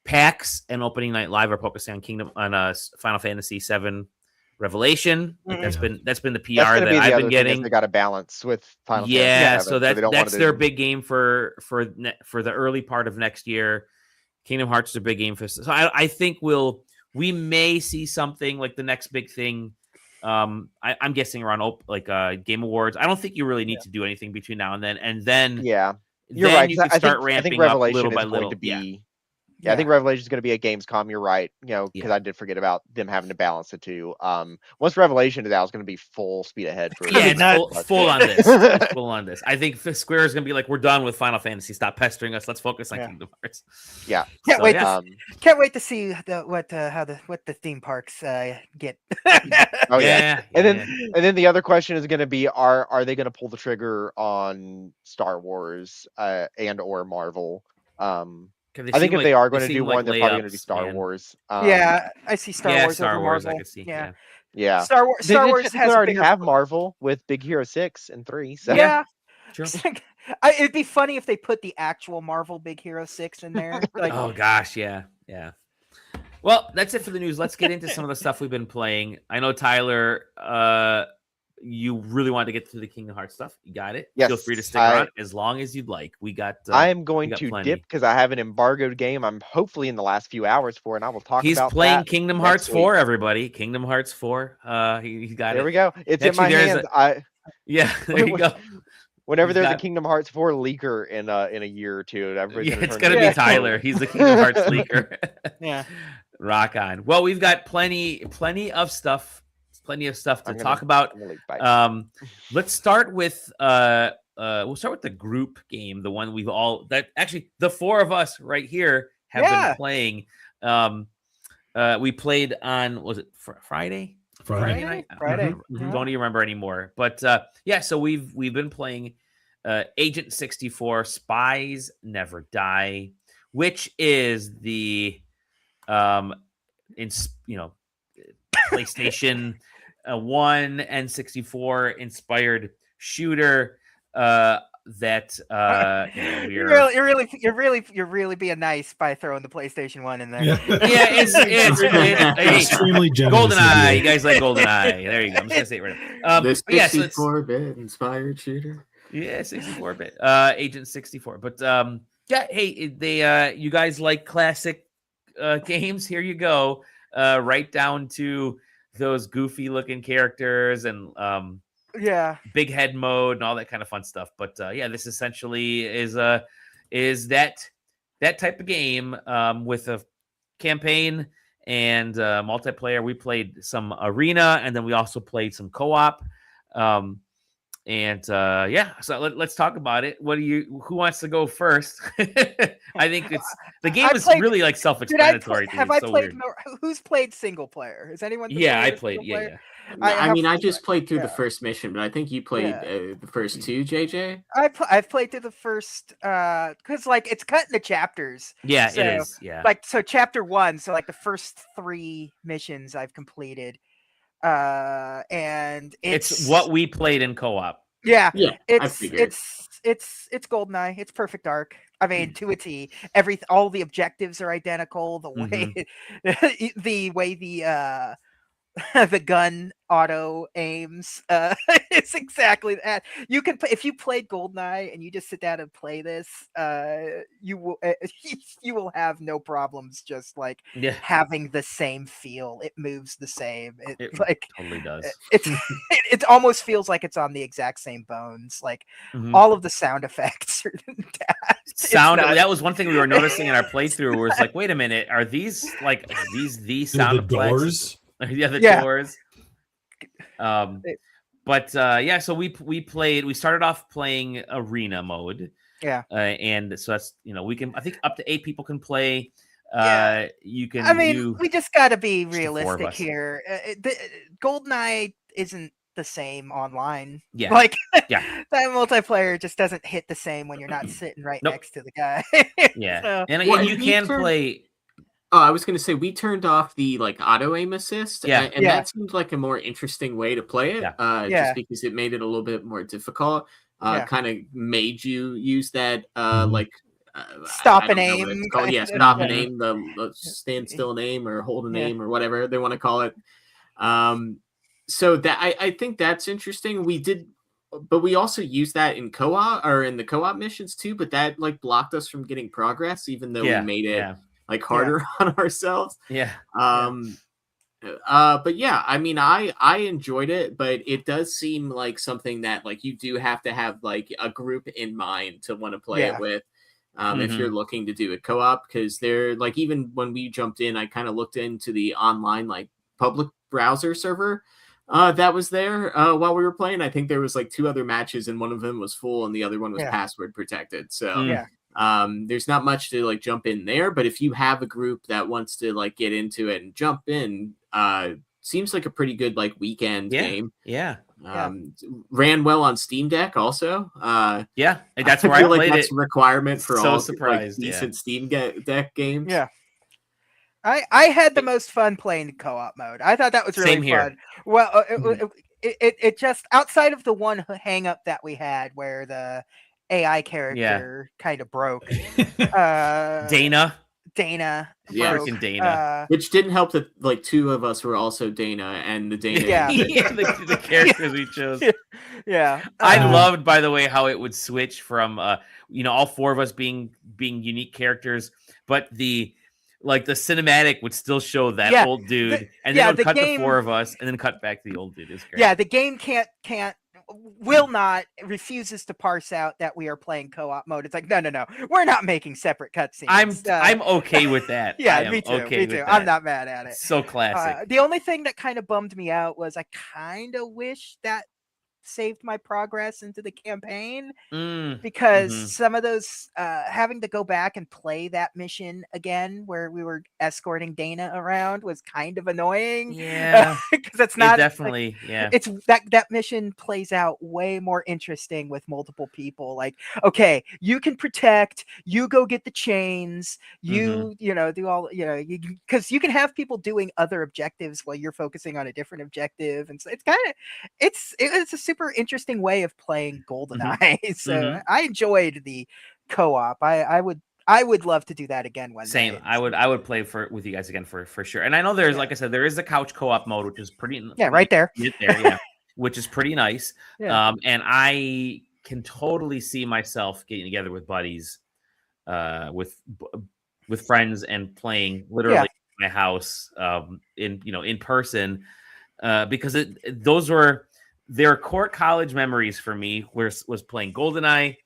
PAX and Opening Night Live are focusing on Final Fantasy VII Revelation. Like that's been the PR that I've been getting. They got a balance with Final Fantasy VII, so that's their big game for the early part of next year. Kingdom Hearts is a big game for. So I think we may see something like the next big thing. I'm guessing around Game Awards. I don't think you really need to do anything between now and then. You're right. You can start ramping up little by little. I think Revelation is going to be at Gamescom. You're right. Because I did forget about them having to balance the two. Once Revelation is out, it's going to be full speed ahead. Full on this. Full on this. I think Square is going to be like, we're done with Final Fantasy. Stop pestering us. Let's focus on Kingdom Hearts. Yeah. Can't wait to see what the theme parks get. Oh yeah. And then the other question is going to be, are they going to pull the trigger on Star Wars and or Marvel? I think if they are going to do one, they're probably going to do Star Wars. I see Star Wars. Star Wars, Marvel. I could see. Yeah. Star Wars has already have Marvel with Big Hero 6 and 3. So. Yeah. Sure. It'd be funny if they put the actual Marvel Big Hero 6 in there. Oh gosh, yeah. Well, that's it for the news. Let's get into some of the stuff we've been playing. I know Tyler, you really wanted to get to the Kingdom Hearts stuff. You got it. Yes, feel free to stick around as long as you'd like. I am going to dip because I have an embargoed game. I'm hopefully in the last few hours for, and I will talk about. He's playing Kingdom Hearts 4. Everybody, Kingdom Hearts 4. He got it. There we go. It's in my hands. There you go. Whenever there's a Kingdom Hearts 4 leaker in a year or two, it's gonna be Tyler. He's the Kingdom Hearts leaker. Yeah. Rock on. Well, we've got plenty of stuff to talk about. Let's start with we'll start with the group game, the one the four of us right here have been playing. We played on, was it Friday? Friday night? Friday. Mm-hmm. Don't even remember anymore. But so we've been playing Agent 64 Spies Never Die, which is the PlayStation 1 and 64 inspired shooter that you're really being nice by throwing the PlayStation 1 in there. It's extremely generous. GoldenEye. You guys like GoldenEye. There you go. I'm just gonna say it right now. The 64-bit inspired shooter. Yeah, 64-bit. Agent 64. But you guys like classic games? Here you go. Right down to those goofy looking characters and big head mode and all that kind of fun stuff. But this essentially is that type of game with a campaign and multiplayer. We played some arena, and then we also played some co-op. So let's talk about it. Who wants to go first? I think the game is really like self-explanatory. Have I played? Who's played single player? Is anyone? I played. Yeah. I just played through the first mission, but I think you played the first two, JJ. I've played through the first because it's cut into chapters. Yeah, so, it is. Yeah. So chapter 1, so the first 3 missions I've completed. And it's what we played in co-op. Yeah. It's GoldenEye. It's Perfect Dark. I mean, to a T. All the objectives are identical. The way the way the gun auto aims it's exactly that. You can if you played GoldenEye and you just sit down and play this, you will have no problems just having the same feel. It moves the same. It totally does. It almost feels like it's on the exact same bones. All of the sound effects are that was one thing we were noticing in our playthrough where it's like, wait a minute, are these the sound effects? Doors? The doors. So we started off playing arena mode. And so that's we can, I think up to 8 people can play. You can. We just got to be realistic here. GoldenEye isn't the same online. That multiplayer just doesn't hit the same when you're not sitting right next to the guy. And you can play. Oh, I was going to say we turned off the auto aim assist, and that seemed like a more interesting way to play it. Just because it made it a little bit more difficult. Kind of made you use that stop and aim. Stop and aim, the stand still and aim or hold and aim or whatever they want to call it. So that I think that's interesting. We did, but we also used that in co-op or in the co-op missions too. But that blocked us from getting progress, even though we made it harder on ourselves. But I enjoyed it, but it does seem like something that you do have to have a group in mind to want to play it with. If you're looking to do a co-op, because they're even when we jumped in, I kind of looked into the online public browser server that was there while we were playing. I think there was 2 other matches, and one of them was full and the other one was password protected. So there's not much to jump in there, but if you have a group that wants to get into it and jump in, seems like a pretty good weekend game. Ran well on Steam Deck also. That's where I played that's it. A requirement for all decent Steam Deck games. I had the most fun playing co-op mode. I thought that was really fun. Well, it just, outside of the one hang up that we had where the AI character kind of broke. Dana. Freaking Dana. Which didn't help that 2 of us were also Dana, and the Dana. The characters we chose. I loved, by the way, how it would switch from all 4 of us being unique characters, but the cinematic would still show that old dude, and then it would cut the 4 of us, and then cut back to the old dude. The game can't refuses to parse out that we are playing co-op mode. It's like, no, we're not making separate cutscenes. I'm okay with that. Yeah, me too. Okay me too. I'm not mad at it. So classic. The only thing that kind of bummed me out was I kind of wish that saved my progress into the campaign, because some of those having to go back and play that mission again where we were escorting Dana around was kind of annoying. Yeah, because it's not definitely it's that mission plays out way more interesting with multiple people. Like, okay, you can protect, you go get the chains, you know, do all, you know, because you can have people doing other objectives while you're focusing on a different objective, and so it's kind of it's a super interesting way of playing GoldenEye. So I enjoyed the co-op. I would love to do that again one Same. day. I would play with you guys again for sure. And I know there's like I said, there is the couch co-op mode, which is pretty right there. Which is pretty nice. And I can totally see myself getting together with buddies, with friends and playing literally in my house, in person, because they're core college memories for me. Was playing GoldenEye,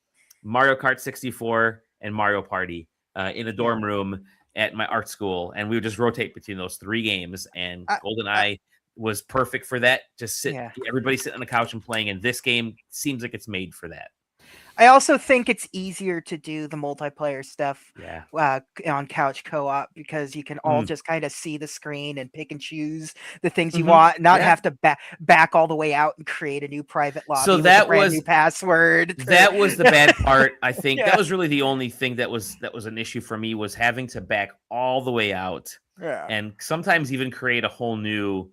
Mario Kart 64, and Mario Party in a dorm room at my art school, and we would just rotate between those three games. And GoldenEye was perfect for that. Just everybody sitting on the couch and playing. And this game seems like it's made for that. I also think it's easier to do the multiplayer stuff on couch co-op, because you can all just kind of see the screen and pick and choose the things you want, not have to back all the way out and create a new private lobby with a brand new password. That was the bad part. I think that was really the only thing that was an issue for me, was having to back all the way out and sometimes even create a whole new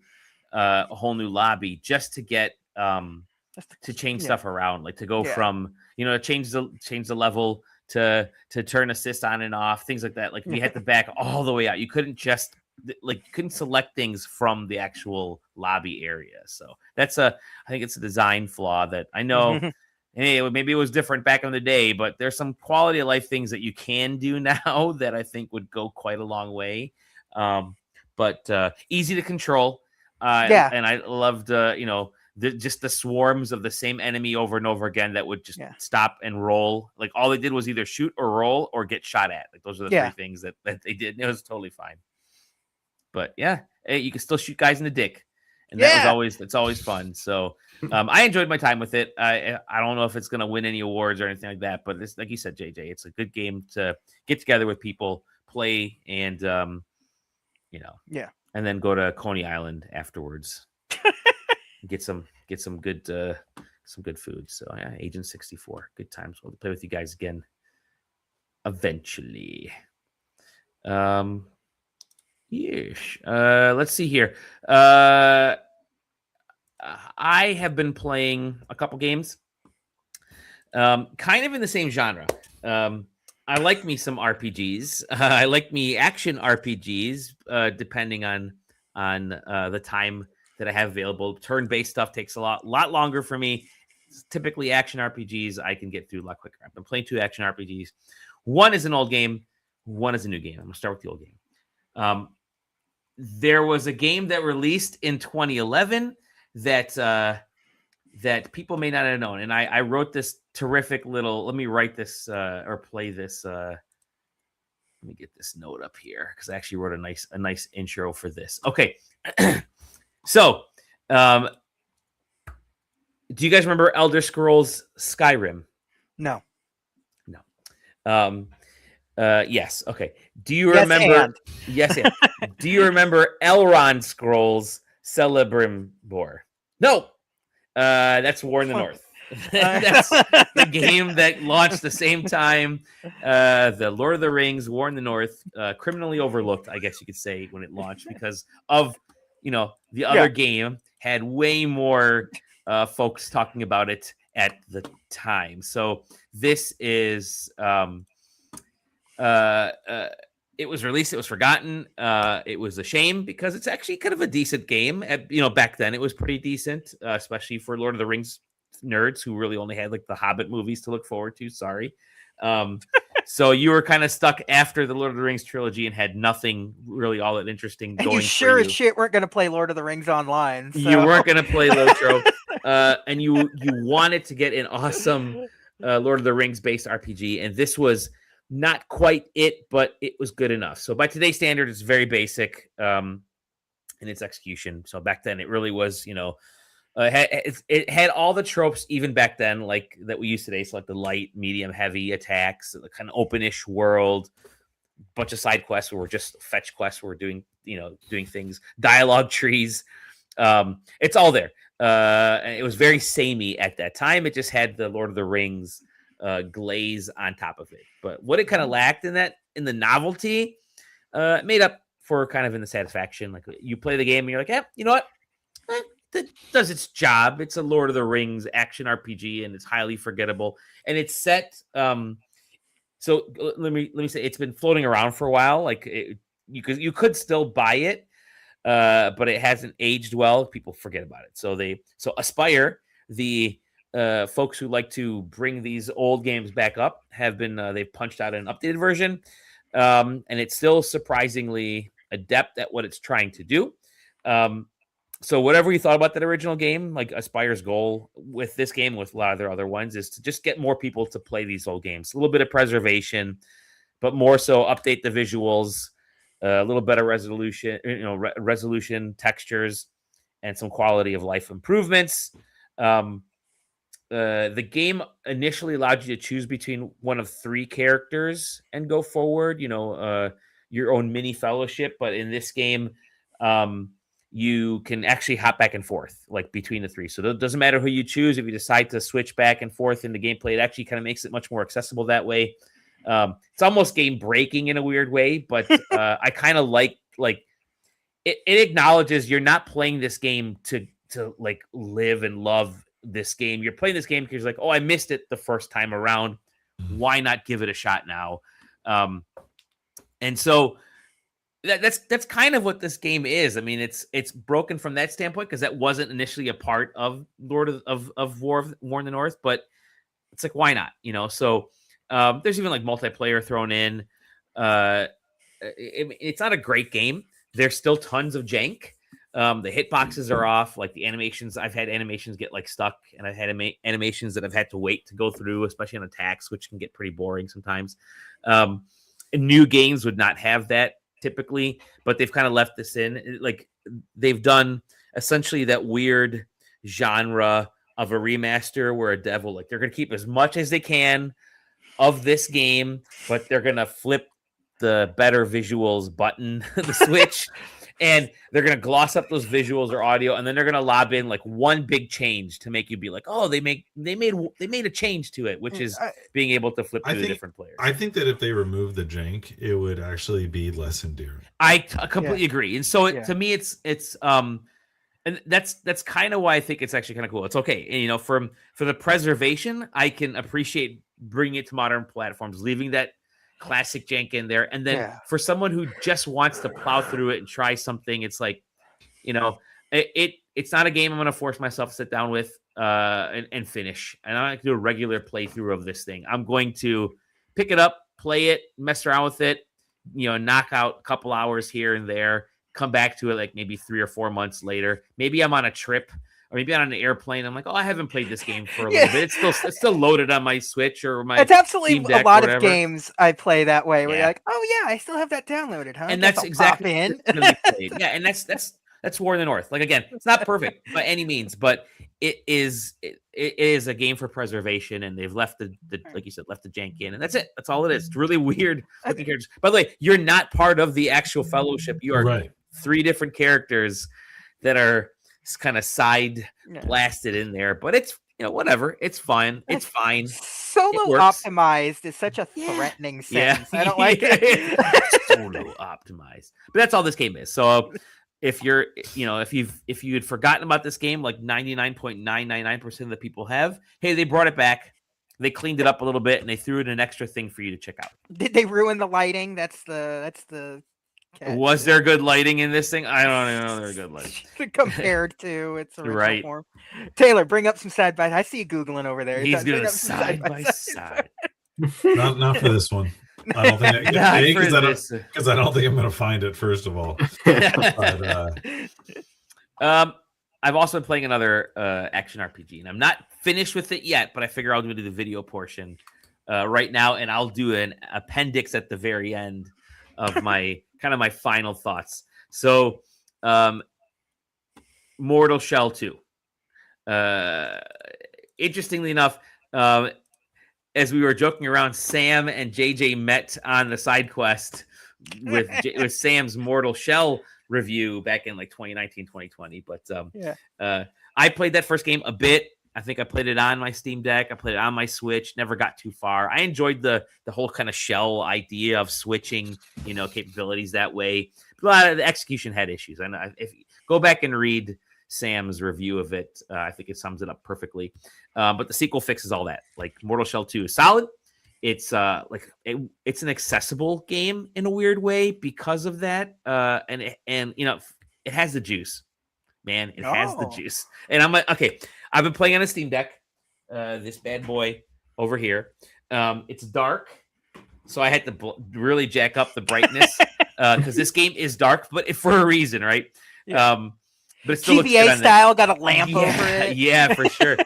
lobby just to get to change stuff around, like to go from change the level to turn assist on and off, things like that. Like we had to back all the way out. You couldn't just couldn't select things from the actual lobby area. So that's I think it's a design flaw that I know. Hey, maybe it was different back in the day, but there's some quality of life things that you can do now that I think would go quite a long way. But easy to control. And I loved just the swarms of the same enemy over and over again that would just stop and roll. Like all they did was either shoot or roll or get shot at. Like those are the three things that they did. It was totally fine. But you can still shoot guys in the dick, and it's always fun. So I enjoyed my time with it. I don't know if it's gonna win any awards or anything like that, but it's like you said, JJ, it's a good game to get together with people, play, and and then go to Coney Island afterwards. Get some good food. So Agent 64, good times. We'll play with you guys again eventually. Let's see here. I have been playing a couple games, kind of in the same genre. I like me some RPGs. I like me action RPGs, depending on the time that I have available. Turn-based stuff takes a lot longer for me. Typically, action RPGs I can get through a lot quicker. I've been playing 2 action RPGs. One is an old game. One is a new game. I'm gonna start with the old game. There was a game that released in 2011 that people may not have known, and I wrote this terrific little. Let me write this or play this. Let me get this note up here because I actually wrote a nice intro for this. Okay. So, do you guys remember Elder Scrolls Skyrim? No. Yes. Okay. Do you remember? Yes. Do you remember Elrond Scrolls Celebrimbor? No. That's War in the North. That's the game that launched the same time. The Lord of the Rings, War in the North, criminally overlooked, I guess you could say, when it launched because of the other game had way more folks talking about it at the time. So this is it was released, it was forgotten. It was a shame because it's actually kind of a decent game. Back then it was pretty decent, especially for Lord of the Rings nerds who really only had like the Hobbit movies to look forward to. Sorry. So you were kind of stuck after the Lord of the Rings trilogy and had nothing really all that interesting going. And you sure as shit weren't going to play Lord of the Rings online. So. You weren't going to play Lotro. and you wanted to get an awesome Lord of the Rings based RPG, and this was not quite it, but it was good enough. So by today's standard, it's very basic in its execution. So back then, it really was, it had all the tropes even back then, like that we use today. So like the light, medium, heavy attacks, the kind of open-ish world, bunch of side quests where we're just fetch quests where we're doing things, dialogue trees. It's all there. And it was very samey at that time. It just had the Lord of the Rings glaze on top of it. But what it kind of lacked in the novelty, made up for kind of in the satisfaction. Like you play the game and you're like, you know what? That does its job. It's a Lord of the Rings action RPG, and it's highly forgettable. And it's set. So let me say it's been floating around for a while. Like you could still buy it, but it hasn't aged well. People forget about it. So Aspire, the folks who like to bring these old games back up, have been they've punched out an updated version, and it's still surprisingly adept at what it's trying to do. So whatever you thought about that original game, like Aspire's goal with this game, with a lot of their other ones, is to just get more people to play these old games. A little bit of preservation, but more so update the visuals, a little better resolution, resolution, textures, and some quality of life improvements. The game initially allowed you to choose between one of 3 characters and go forward, your own mini fellowship. But in this game, you can actually hop back and forth like between the 3. So it doesn't matter who you choose. If you decide to switch back and forth in the gameplay, it actually kind of makes it much more accessible that way. It's almost game breaking in a weird way, but I kind of like it acknowledges you're not playing this game to like live and love this game. You're playing this game because you're like, oh, I missed it the first time around. Why not give it a shot now? And so that's kind of what this game is. I mean, it's broken from that standpoint because that wasn't initially a part of Lord of War in the North, but it's like, why not? So there's even like multiplayer thrown in. It's not a great game. There's still tons of jank. The hitboxes are off. Like the animations, I've had animations get like stuck, and I've had animations that I've had to wait to go through, especially on attacks, which can get pretty boring sometimes. New games would not have that typically, but they've kind of left this in. Like they've done essentially that weird genre of a remaster where a devil, like they're going to keep as much as they can of this game, but they're going to flip the better visuals button, the switch, and they're going to gloss up those visuals or audio, and then they're going to lob in like one big change to make you be like, oh, they made a change to it, which is being able to flip to the different players. I think that if they remove the jank, it would actually be less endearing. I completely agree. And so to me, it's and that's kind of why I think it's actually kind of cool. It's okay. And, for the preservation, I can appreciate bringing it to modern platforms, leaving that classic jank in there. And then for someone who just wants to plow through it and try something, it's like, it's not a game I'm going to force myself to sit down with and finish. And I'm not going to do a regular playthrough of this thing. I'm going to pick it up, play it, mess around with it, knock out a couple hours here and there, come back to it like maybe 3 or 4 months later. Maybe I'm on a trip, or maybe on an airplane. I'm like, oh, I haven't played this game for a little bit. It's still loaded on my Switch or my. It's absolutely a lot of games I play that way. Where you're like, oh yeah, I still have that downloaded, huh? And that's exactly in. And that's War in the North. Like again, it's not perfect by any means, but it is a game for preservation, and they've left the like you said, left the jank in, and that's it. That's all it is. It's really weird looking characters. By the way, you're not part of the actual fellowship. You are 3 different characters that are kind of side blasted in there, but it's whatever, it's fine. It's fine. Solo optimized is such a threatening sentence. I don't like it. Solo optimized, but that's all this game is. So if you're if you had forgotten about this game, like 99.999% of the people have, hey, they brought it back, they cleaned it up a little bit, and they threw in an extra thing for you to check out. Did they ruin the lighting? That's the Was there good lighting in this thing? I don't even know. There good lighting compared to its original form. Taylor, bring up some side by. I see you googling over there. He's doing a side by side. Not for this one. I don't think because I don't think I'm going to find it. First of all, but, I've also been playing another action RPG, and I'm not finished with it yet, but I figure I'll do the video portion right now, and I'll do an appendix at the very end of my my final thoughts. So, Mortal Shell 2. Interestingly enough, as we were joking around, Sam and JJ met on the SideQuest with Sam's Mortal Shell review back in like 2019, 2020. But I played that first game a bit. I think I played it on my Steam Deck. I played it on my Switch. Never got too far. I enjoyed the whole kind of shell idea of switching, capabilities that way. A lot of the execution had issues. And if you go back and read Sam's review of it, I think it sums it up perfectly. But the sequel fixes all that. Like Mortal Shell 2 is solid. It's it's an accessible game in a weird way because of that. And it has the juice, man. It has the juice. And I'm like, okay, I've been playing on a Steam Deck. This bad boy over here. It's dark, so I had to really jack up the brightness because this game is dark, but for a reason, right? Yeah. But it still GBA style, got a lamp over it. Yeah, for sure.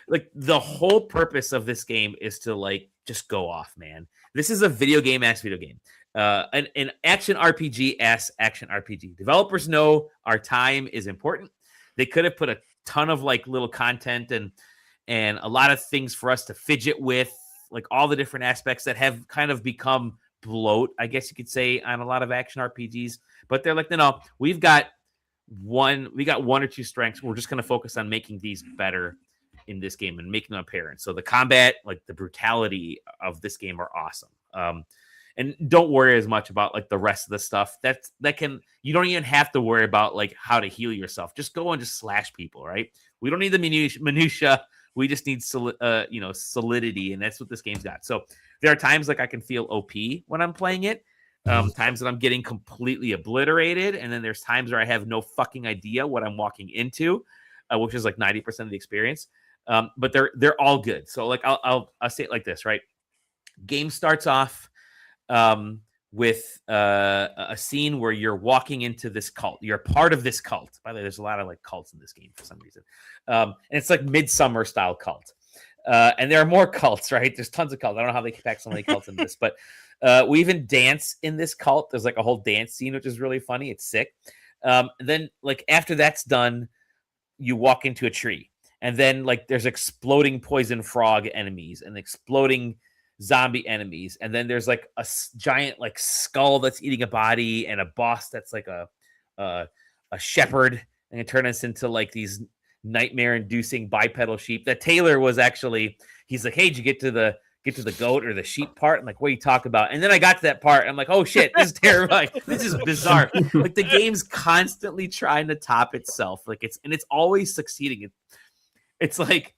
Like the whole purpose of this game is to like just go off, man. This is a video game ass video game. An action RPG ass action RPG. Developers know our time is important. They could have put a ton of like little content and a lot of things for us to fidget with, like all the different aspects that have kind of become bloat, I guess you could say, on a lot of action RPGs. But they're like, no, we got one or two strengths. We're just going to focus on making these better in this game and making them apparent. So the combat, like the brutality of this game are awesome. And don't worry as much about like the rest of the stuff. You don't even have to worry about like how to heal yourself. Just go and just slash people, right? We don't need the minutia. We just need solidity, and that's what this game's got. So there are times like I can feel OP when I'm playing it. Times that I'm getting completely obliterated, and then there's times where I have no fucking idea what I'm walking into, which is like 90% of the experience. But they're all good. So like I'll say it like this, right? Game starts off with a scene where you're walking into this cult. You're part of this cult. By the way, there's a lot of like cults in this game for some reason. And it's like Midsummer style cult. And there are more cults, right? There's tons of cults. I don't know how they can pack so many cults in this, but we even dance in this cult. There's like a whole dance scene, which is really funny. It's sick. Then like after that's done, you walk into a tree, and then like there's exploding poison frog enemies and exploding zombie enemies, and then there's like a giant like skull that's eating a body, and a boss that's like a shepherd, and it turns us into like these nightmare-inducing bipedal sheep. That Taylor was actually, he's like, hey, did you get to the goat or the sheep part? I'm like, what are you talking about? And then I got to that part. I'm like, oh shit, this is terrifying. This is bizarre. Like the game's constantly trying to top itself. Like it's always succeeding. It's like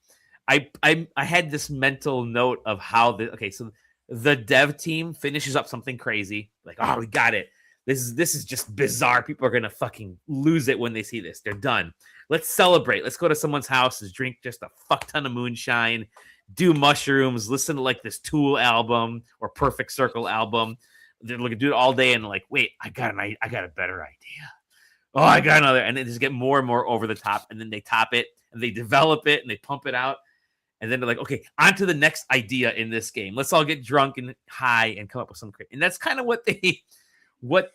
I had this mental note of how so the dev team finishes up something crazy. Like, oh, we got it. This is just bizarre. People are gonna fucking lose it when they see this. They're done. Let's celebrate. Let's go to someone's house and drink just a fuck ton of moonshine, do mushrooms, listen to like this Tool album or Perfect Circle album. They're looking do it all day and like, wait, I got a better idea. Oh, I got another, and they just get more and more over the top, and then they top it and they develop it and they pump it out, and then they're like, okay, on to the next idea in this game. Let's all get drunk and high and come up with some crazy. And that's kind of what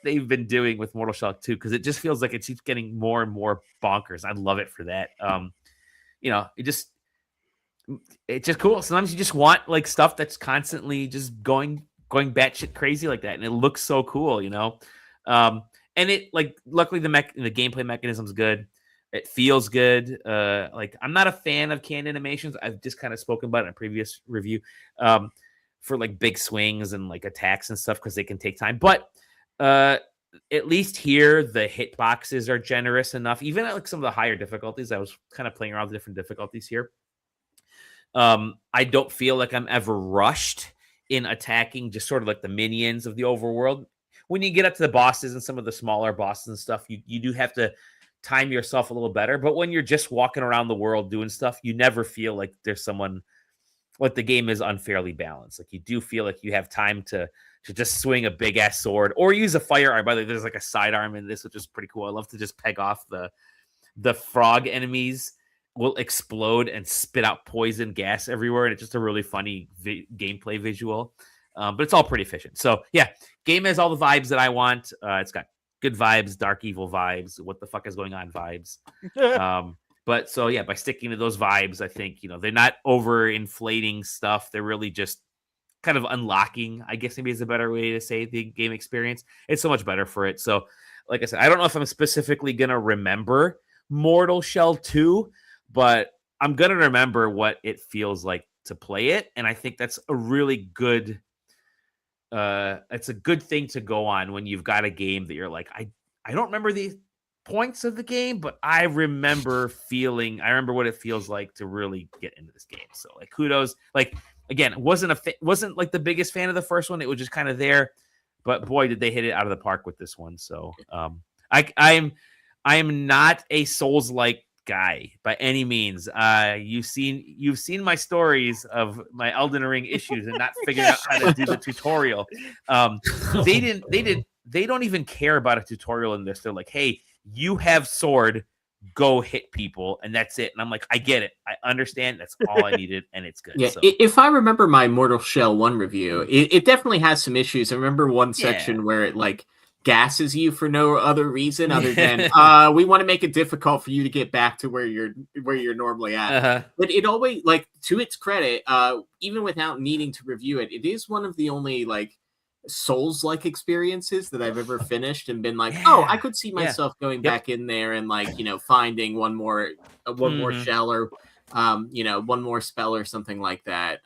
they've been doing with Mortal Shell 2, because it just feels like it keeps getting more and more bonkers. I love it for that. It's just cool. Sometimes you just want like stuff that's constantly just going batshit crazy like that, and it looks so cool, and it like luckily the gameplay mechanism is good. It feels good. Like I'm not a fan of canned animations. I've just kind of spoken about it in a previous review for like big swings and like attacks and stuff, because they can take time. But at least here the hitboxes are generous enough. Even at like some of the higher difficulties, I was kind of playing around with different difficulties here. I don't feel like I'm ever rushed in attacking just sort of like the minions of the overworld. When you get up to the bosses and some of the smaller bosses and stuff, you do have to time yourself a little better. But when you're just walking around the world doing stuff, you never feel like there's someone, like the game is unfairly balanced. Like you do feel like you have time to just swing a big ass sword or use a firearm. By the way, there's like a sidearm in this, which is pretty cool. I love to just peg off the the frog enemies will explode and spit out poison gas everywhere, and it's just a really funny gameplay visual. But it's all pretty efficient. So yeah, game has all the vibes that I want. It's got good vibes, dark evil vibes, what the fuck is going on vibes. But so yeah, by sticking to those vibes, I think, you know, they're not over inflating stuff. They're really just kind of unlocking, I guess maybe is a better way to say the game experience. It's so much better for it. So like I said, I don't know if I'm specifically going to remember Mortal Shell 2, but I'm going to remember what it feels like to play it. And I think that's a really good, it's a good thing to go on when you've got a game that you're like, I don't remember the points of the game, but I remember what it feels like to really get into this game. So like kudos. Like again, wasn't like the biggest fan of the first one. It was just kind of there, but boy, did they hit it out of the park with this one. So I am not a Souls-like guy by any means. You've seen my stories of my Elden Ring issues and not figuring out how to do the tutorial. They don't even care about a tutorial in this. They're like, hey, you have sword, go hit people, and that's it. And I'm like, I get it. I understand. That's all I needed, and it's good. Yeah, so. If I remember my Mortal Shell 1 review, it definitely has some issues. I remember one section where it like gasses you for no other reason other than we want to make it difficult for you to get back to where you're normally at. But it always, like, to its credit, even without needing to review it, it is one of the only like Souls-like experiences that I've ever finished and been like, oh, I could see myself going back in there and like, you know, finding one more shell or you know, one more spell or something like that.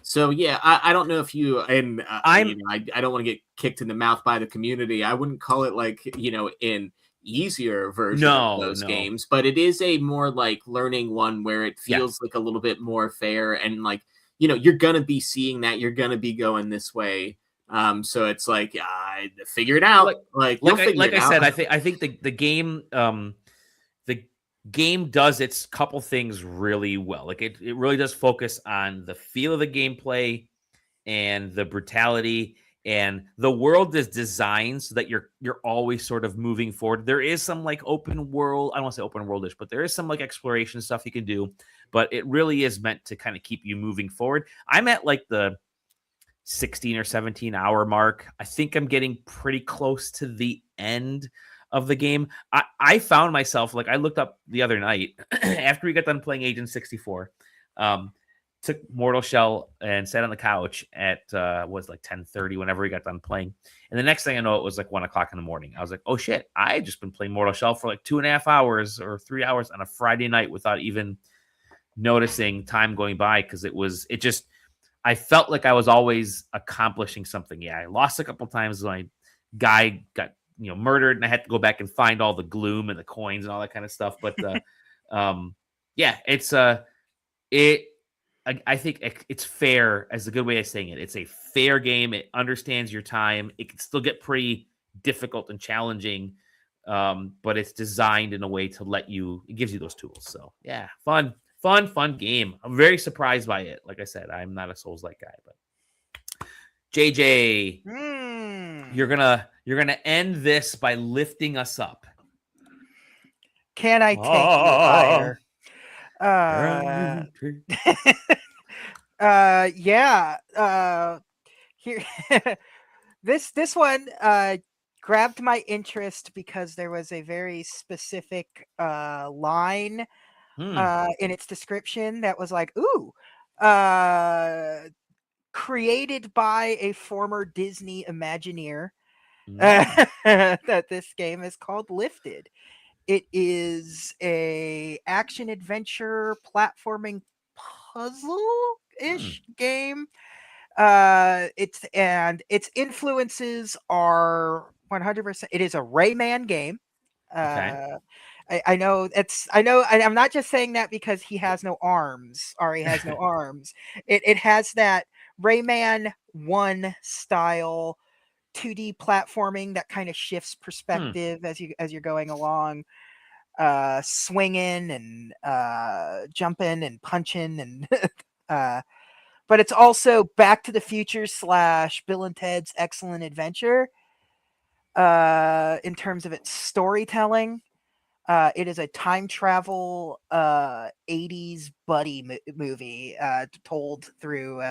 So yeah, I don't know if you and I don't want to get kicked in the mouth by the community. I wouldn't call it like, you know, an easier version of those games, but it is a more like learning one where it feels like a little bit more fair and like, you know, you're gonna be seeing that, you're gonna be going this way. So it's like, figure it out. Like I said, I think the game does its couple things really well. Like it really does focus on the feel of the gameplay and the brutality, and the world is designed so that you're always sort of moving forward. There is some like open world, I don't want to say open worldish, but there is some like exploration stuff you can do, but it really is meant to kind of keep you moving forward. I'm at like the 16 or 17 hour mark. I think I'm getting pretty close to the end of the game. I found myself, like I looked up the other night after we got done playing Agent 64, took Mortal Shell and sat on the couch at was like 10:30 whenever we got done playing. And the next thing I know, it was like 1 o'clock in the morning. I was like, oh shit, I had just been playing Mortal Shell for like 2.5 hours or 3 hours on a Friday night without even noticing time going by, because I felt like I was always accomplishing something. Yeah, I lost a couple times. My guy got, you know, murdered, and I had to go back and find all the gloom and the coins and all that kind of stuff. But yeah, it's I think it's fair as a good way of saying it. It's a fair game. It understands your time. It can still get pretty difficult and challenging, but it's designed in a way to it gives you those tools. So yeah, fun game. I'm very surprised by it. Like I said, I'm not a Souls-like guy, but JJ, you're gonna end this by lifting us up. Can I take you higher? Yeah. Here, this one grabbed my interest because there was a very specific line in its description that was like, ooh, created by a former Disney Imagineer, that this game is called Lifted. It is a action adventure platforming puzzle-ish game. Its influences are 100%. It is a Rayman game. Okay. I know, I'm not just saying that because he has no arms. Ari has no arms. It has that Rayman 1 style 2D platforming that kind of shifts perspective as you're going along, swinging and jumping and punching and but it's also Back to the Future / Bill and Ted's Excellent Adventure in terms of its storytelling. It is a time travel 80s buddy movie told through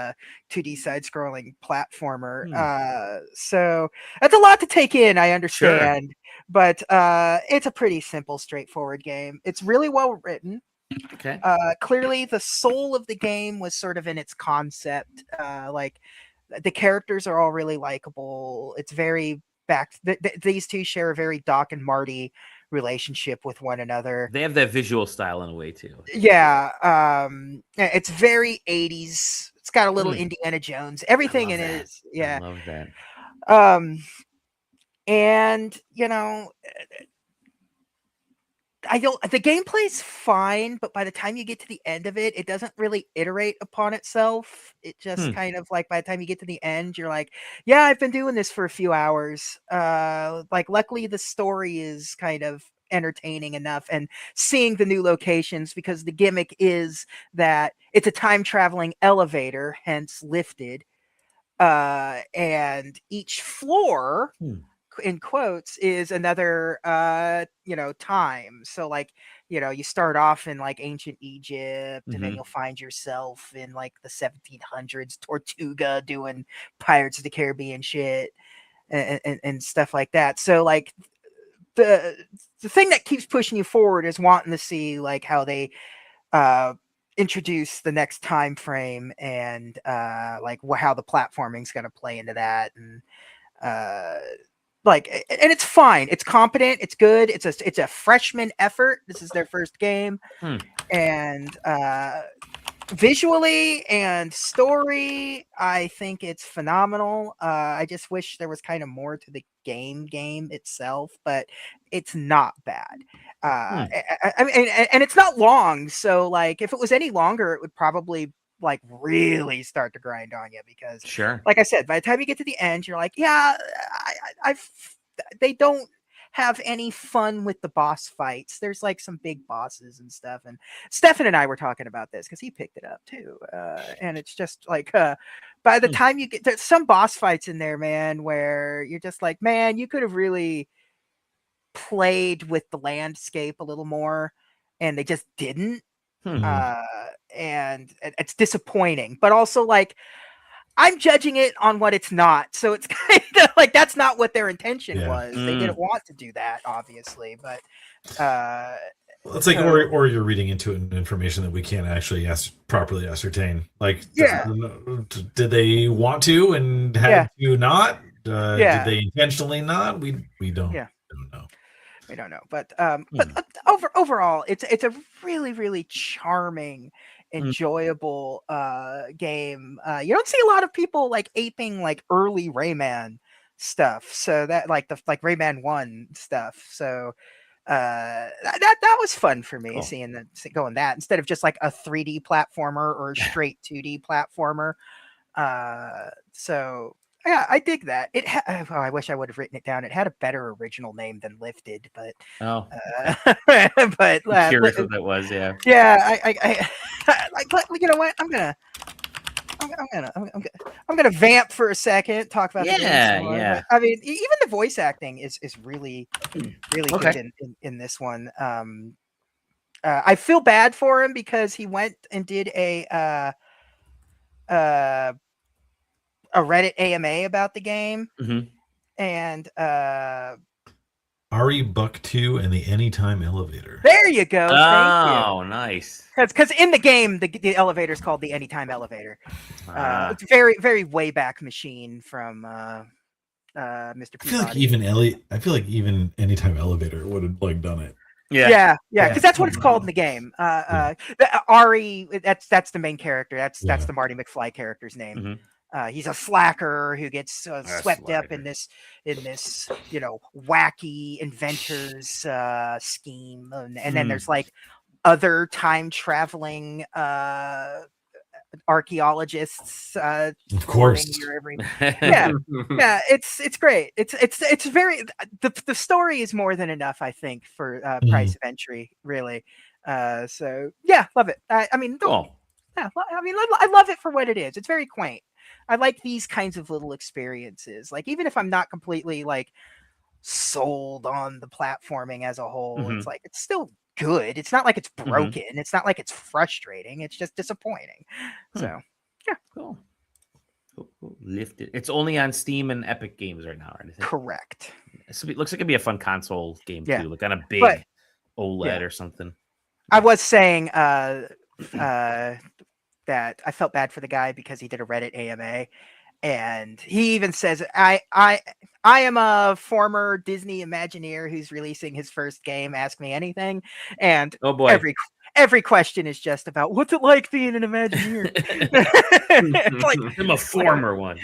2D side-scrolling platformer. So that's a lot to take in, I understand. Sure. But it's a pretty simple, straightforward game. It's really well written. Okay. Clearly, the soul of the game was sort of in its concept. Like, the characters are all really likable. It's very these two share a very Doc and Marty relationship with one another. They have that visual style in a way too. Yeah. It's very 80s. It's got a little Indiana Jones. Everything in it is. Yeah. I love that. And the gameplay's fine, but by the time you get to the end of it, it doesn't really iterate upon itself. It just kind of like, by the time you get to the end, you're like, yeah, I've been doing this for a few hours. Like, luckily the story is kind of entertaining enough, and seeing the new locations, because the gimmick is that it's a time traveling elevator, hence lifted. And each floor, in quotes, is another time. So like, you start off in like ancient Egypt, and then you'll find yourself in like the 1700s Tortuga doing Pirates of the Caribbean shit and stuff like that. So like the thing that keeps pushing you forward is wanting to see like how they introduce the next time frame, and like how the platforming is going to play into that. And like, and it's fine. It's competent. It's good. It's a freshman effort. This is their first game. And visually and story, I think it's phenomenal. I just wish there was kind of more to the game itself, but it's not bad. I mean, and it's not long. So like, if it was any longer, it would probably like really start to grind on you, because like I said, by the time you get to the end, you're like, yeah, they don't have any fun with the boss fights. There's like some big bosses and stuff, and Stefan and I were talking about this because he picked it up too, and it's just like by the time you get, there's some boss fights in there, man, where you're just like, man, you could have really played with the landscape a little more, and they just didn't. And it's disappointing, but also like, I'm judging it on what it's not. So it's kind of like, that's not what their intention was. They didn't want to do that, obviously, but it's like, or you're reading into information that we can't actually properly ascertain. Like, did they want to and had to not? Did they intentionally not? We don't know. We don't know, but overall, it's a really, really charming, enjoyable game. You don't see a lot of people like aping like early Rayman stuff, so that like Rayman 1 stuff. So that was fun for me, seeing that, going that instead of just like a 3D platformer or a straight 2D platformer. So yeah, I dig that. I wish I would have written it down. It had a better original name than Lifted, but but curious what that was. Yeah, I you know what? I'm gonna vamp for a second. Talk about the game some more. Yeah. I mean, even the voice acting is really good in this one. I feel bad for him because he went and did a Reddit AMA about the game, and Ari Buck 2 and the Anytime Elevator. There you go. Thank you. Nice. Because in the game, the elevator is called the Anytime Elevator. It's very, very way back machine from Mr. Peabody. I feel like even Anytime Elevator would have like done it. Yeah, because that's what it's called in the game. Ari, that's the main character. That's the Marty McFly character's name. He's a slacker who gets swept up in this wacky inventors scheme, and then there's like other time traveling archaeologists. Of course, it's great. It's very the story is more than enough, I think, for price of entry, really. So yeah, love it. I mean, I love it for what it is. It's very quaint. I like these kinds of little experiences. Like, even if I'm not completely like sold on the platforming as a whole. It's like it's still good. It's not like it's broken. It's not like it's frustrating. It's just disappointing. So yeah, cool. Lifted. It's only on Steam and Epic Games right now, right? Correct. So it looks like it'd be a fun console game too, like on a big OLED or something. I was saying that I felt bad for the guy because he did a Reddit AMA, and he even says, I am a former Disney Imagineer who's releasing his first game. Ask me anything. And oh boy, every question is just about what's it like being an Imagineer. Like, I'm a former one.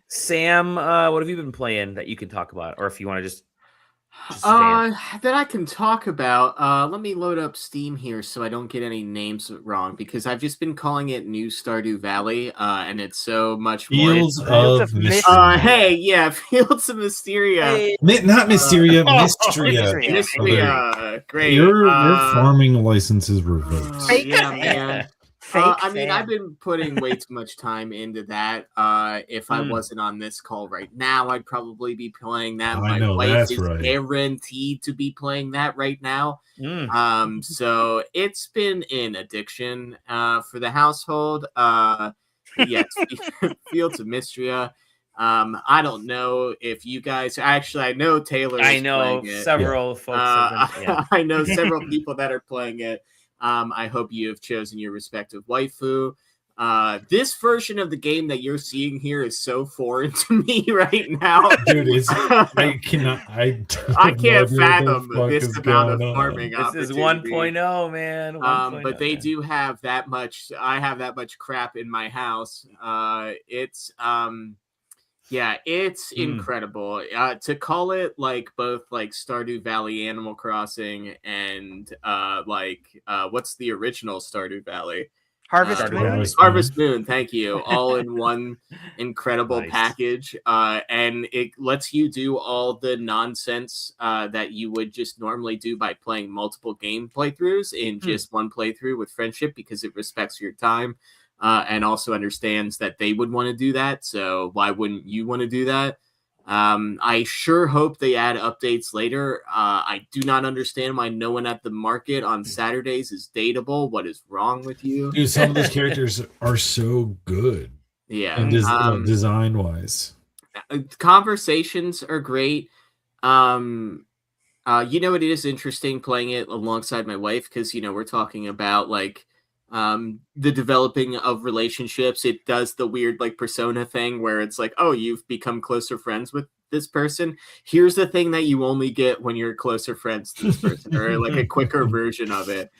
Sam, what have you been playing that you can talk about, or if you want to just that I can talk about. Let me load up Steam here so I don't get any names wrong, because I've just been calling it New Stardew Valley, and it's so much more. Fields of Mistria. Hey, yeah, Fields of Mysteria. Hey. Not Mysteria, Mistria. Mistria. Great. Your farming license is revoked. Yeah, man. I mean, I've been putting way too much time into that. If I wasn't on this call right now, I'd probably be playing that. My wife is guaranteed to be playing that right now. So it's been an addiction for the household. Yes, Fields of Mistria. I don't know if you guys actually. I know Taylor. I know several folks. I know several people that are playing it. I hope you have chosen your respective waifu. This version of the game that you're seeing here is so foreign to me right now. Dude, I can't fathom this amount of farming. This is 1.0, man. 1.0, but they do have that much. I have that much crap in my house. It's incredible. To call it like both like Stardew Valley, Animal Crossing, and what's the original Stardew Valley? Harvest Moon. Harvest Moon, thank you. All in one incredible package. And it lets you do all the nonsense that you would just normally do by playing multiple game playthroughs in just one playthrough with friendship, because it respects your time. And also understands that they would want to do that. So why wouldn't you want to do that? I sure hope they add updates later. I do not understand why no one at the market on Saturdays is dateable. What is wrong with you? Dude, some of those characters are so good. Yeah. And design-wise. Conversations are great. It is interesting playing it alongside my wife, because, we're talking about, like, the developing of relationships. It does the weird like persona thing where it's like, oh, you've become closer friends with this person. Here's the thing that you only get when you're closer friends to this person, or like a quicker version of it.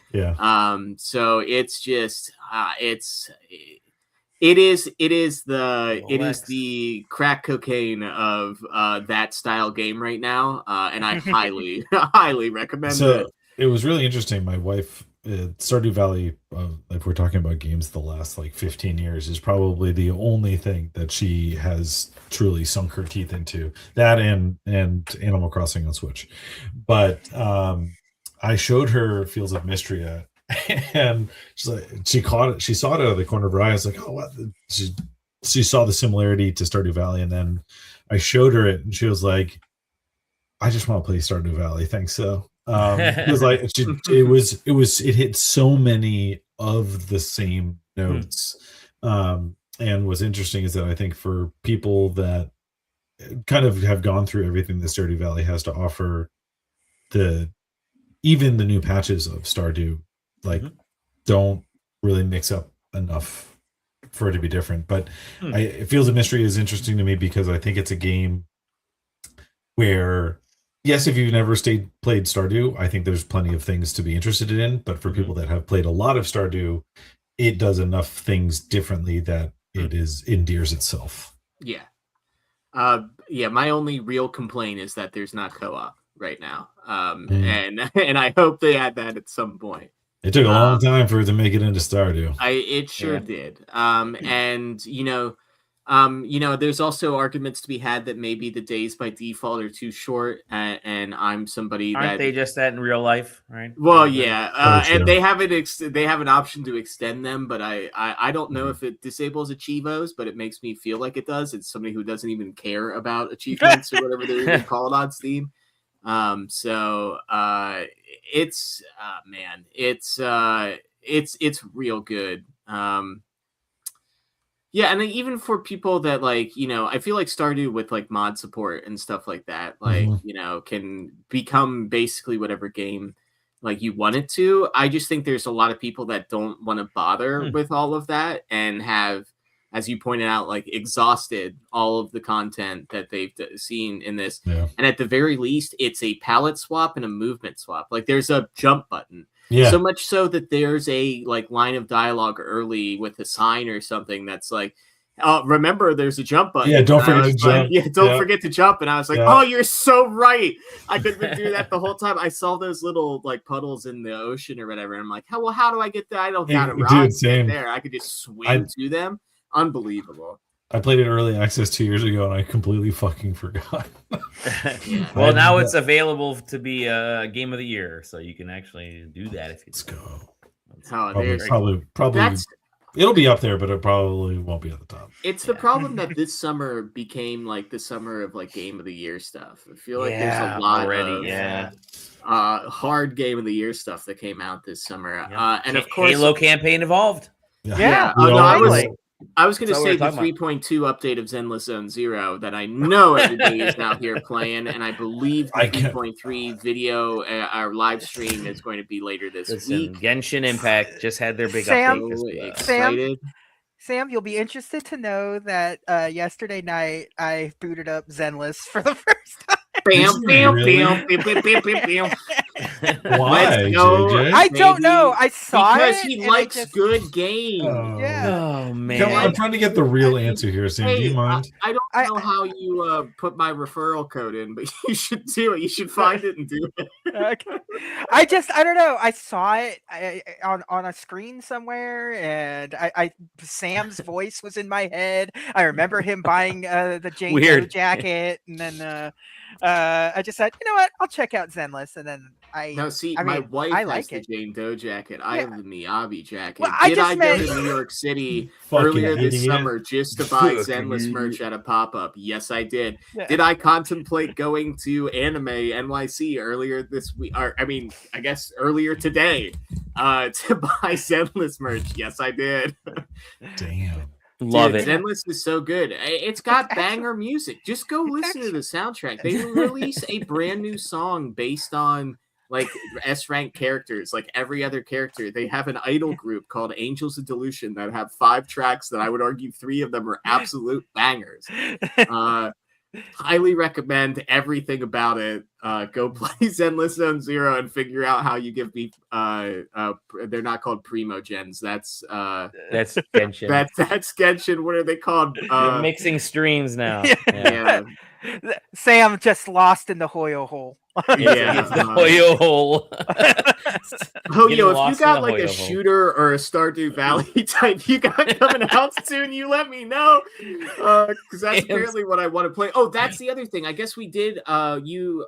So it's just it is the crack cocaine of that style game right now, and I highly recommend it. It was really interesting. My wife, Stardew Valley, if we're talking about games the last like 15 years, is probably the only thing that she has truly sunk her teeth into. That and Animal Crossing on Switch. But I showed her Fields of Mistria, and she's like, she saw it out of the corner of her eye. I was like, oh, what? She saw the similarity to Stardew Valley, and then I showed her it, and she was like, I just want to play Stardew Valley. Thanks, so. It was like it hit so many of the same notes, and what's interesting is that I think for people that kind of have gone through everything that Stardew Valley has to offer, even the new patches of Stardew like don't really mix up enough for it to be different. But it feels a mystery is interesting to me because I think it's a game where, yes, if you've never played Stardew, I think there's plenty of things to be interested in. But for people that have played a lot of Stardew, it does enough things differently that it endears itself. Yeah. My only real complaint is that there's not co-op right now. And I hope they add that at some point. It took a long time for it to make it into Stardew. It sure did. And There's also arguments to be had that maybe the days by default are too short, and I'm somebody Aren't they just that in real life, right? Well, yeah, and they have an option to extend them, but I don't know if it disables achievos, but it makes me feel like it does. It's somebody who doesn't even care about achievements or whatever they're even called on Steam. It's it's real good. Yeah, and then even for people that I feel like Stardew with like mod support and stuff like that, can become basically whatever game like you want it to. I just think there's a lot of people that don't want to bother with all of that and have, as you pointed out, like exhausted all of the content that they've seen in this. Yeah. And at the very least, it's a palette swap and a movement swap. Like there's a jump button. Yeah. So much so that there's a like line of dialogue early with a sign or something that's like, remember there's a jump button. Yeah, don't forget to jump. Yeah, don't forget to jump. And I was like, oh, you're so right. I could do that the whole time. I saw those little like puddles in the ocean or whatever. And I'm like, how do I get there? I don't got a rock there. I could just swim to them. Unbelievable. I played it early access 2 years ago and I completely fucking forgot. Well, now it's available to be a game of the year, so you can actually do that if you Let's go. Probably it'll be up there, but it probably won't be at the top. It's the problem that this summer became like the summer of like game of the year stuff. I feel like there's a lot already. Hard game of the year stuff that came out this summer. And of course, Halo campaign evolved. I was going to say the 3.2 update of Zenless Zone Zero that I know everybody is now here playing, and I believe the 3.3 video our live stream is going to be later this week. Genshin Impact just had their big update. Excited. Sam, you'll be interested to know that yesterday night I booted up Zenless for the first time. Bam, bam, bam, bam, bam, bam, bam, bam. Why, JJ? I don't know. I saw because he likes good games. Oh man! Come on, I'm trying to get the real answer here, Sam. Do you mind? I don't know how you put my referral code in, but you should do it. You should find it and do it. Okay. I don't know. I saw it on a screen somewhere, and Sam's voice was in my head. I remember him buying the Jane Doe jacket, and then I just said, you know what? I'll check out Zenless, and then my wife has the Jane Doe jacket. I have the Miyabi jacket. Well, I go to New York City earlier this summer just to buy Zenless merch at a pop-up? Yes, I did. Yeah. Did I contemplate going to Anime NYC earlier this week? I guess earlier today to buy Zenless merch? Yes, I did. Damn. Love it. Zenless is so good. It's got banger music. Just go listen to the soundtrack. They release a brand new song based on like S-rank characters, like every other character. They have an idol group called Angels of Delusion that have 5 tracks that I would argue 3 of them are absolute bangers. Highly recommend everything about it. Go play Zenless Zone Zero and figure out how you give me they're not called primogens. That's Genshin. That's Genshin. What are they called? You're mixing streams now. Yeah. Sam just lost in the Hoyo hole. Yeah, the Hoyo hole. Hoyo, if you got like a shooter or a Stardew Valley type you got coming out soon, you let me know. Because that's apparently what I want to play. Oh, that's the other thing. I guess we did you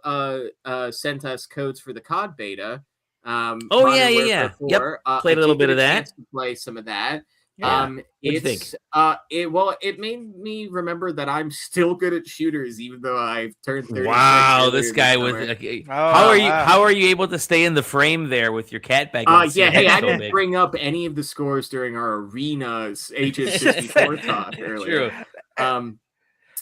sent us codes for the COD beta. Yeah. Yep. Played a little bit of that. To play some of that. Yeah. What do you think? It made me remember that I'm still good at shooters, even though I've turned 30. Wow, this guy with how are you able to stay in the frame there with your cat bag? I didn't bring up any of the scores during our arenas Ages 64 talk earlier. True.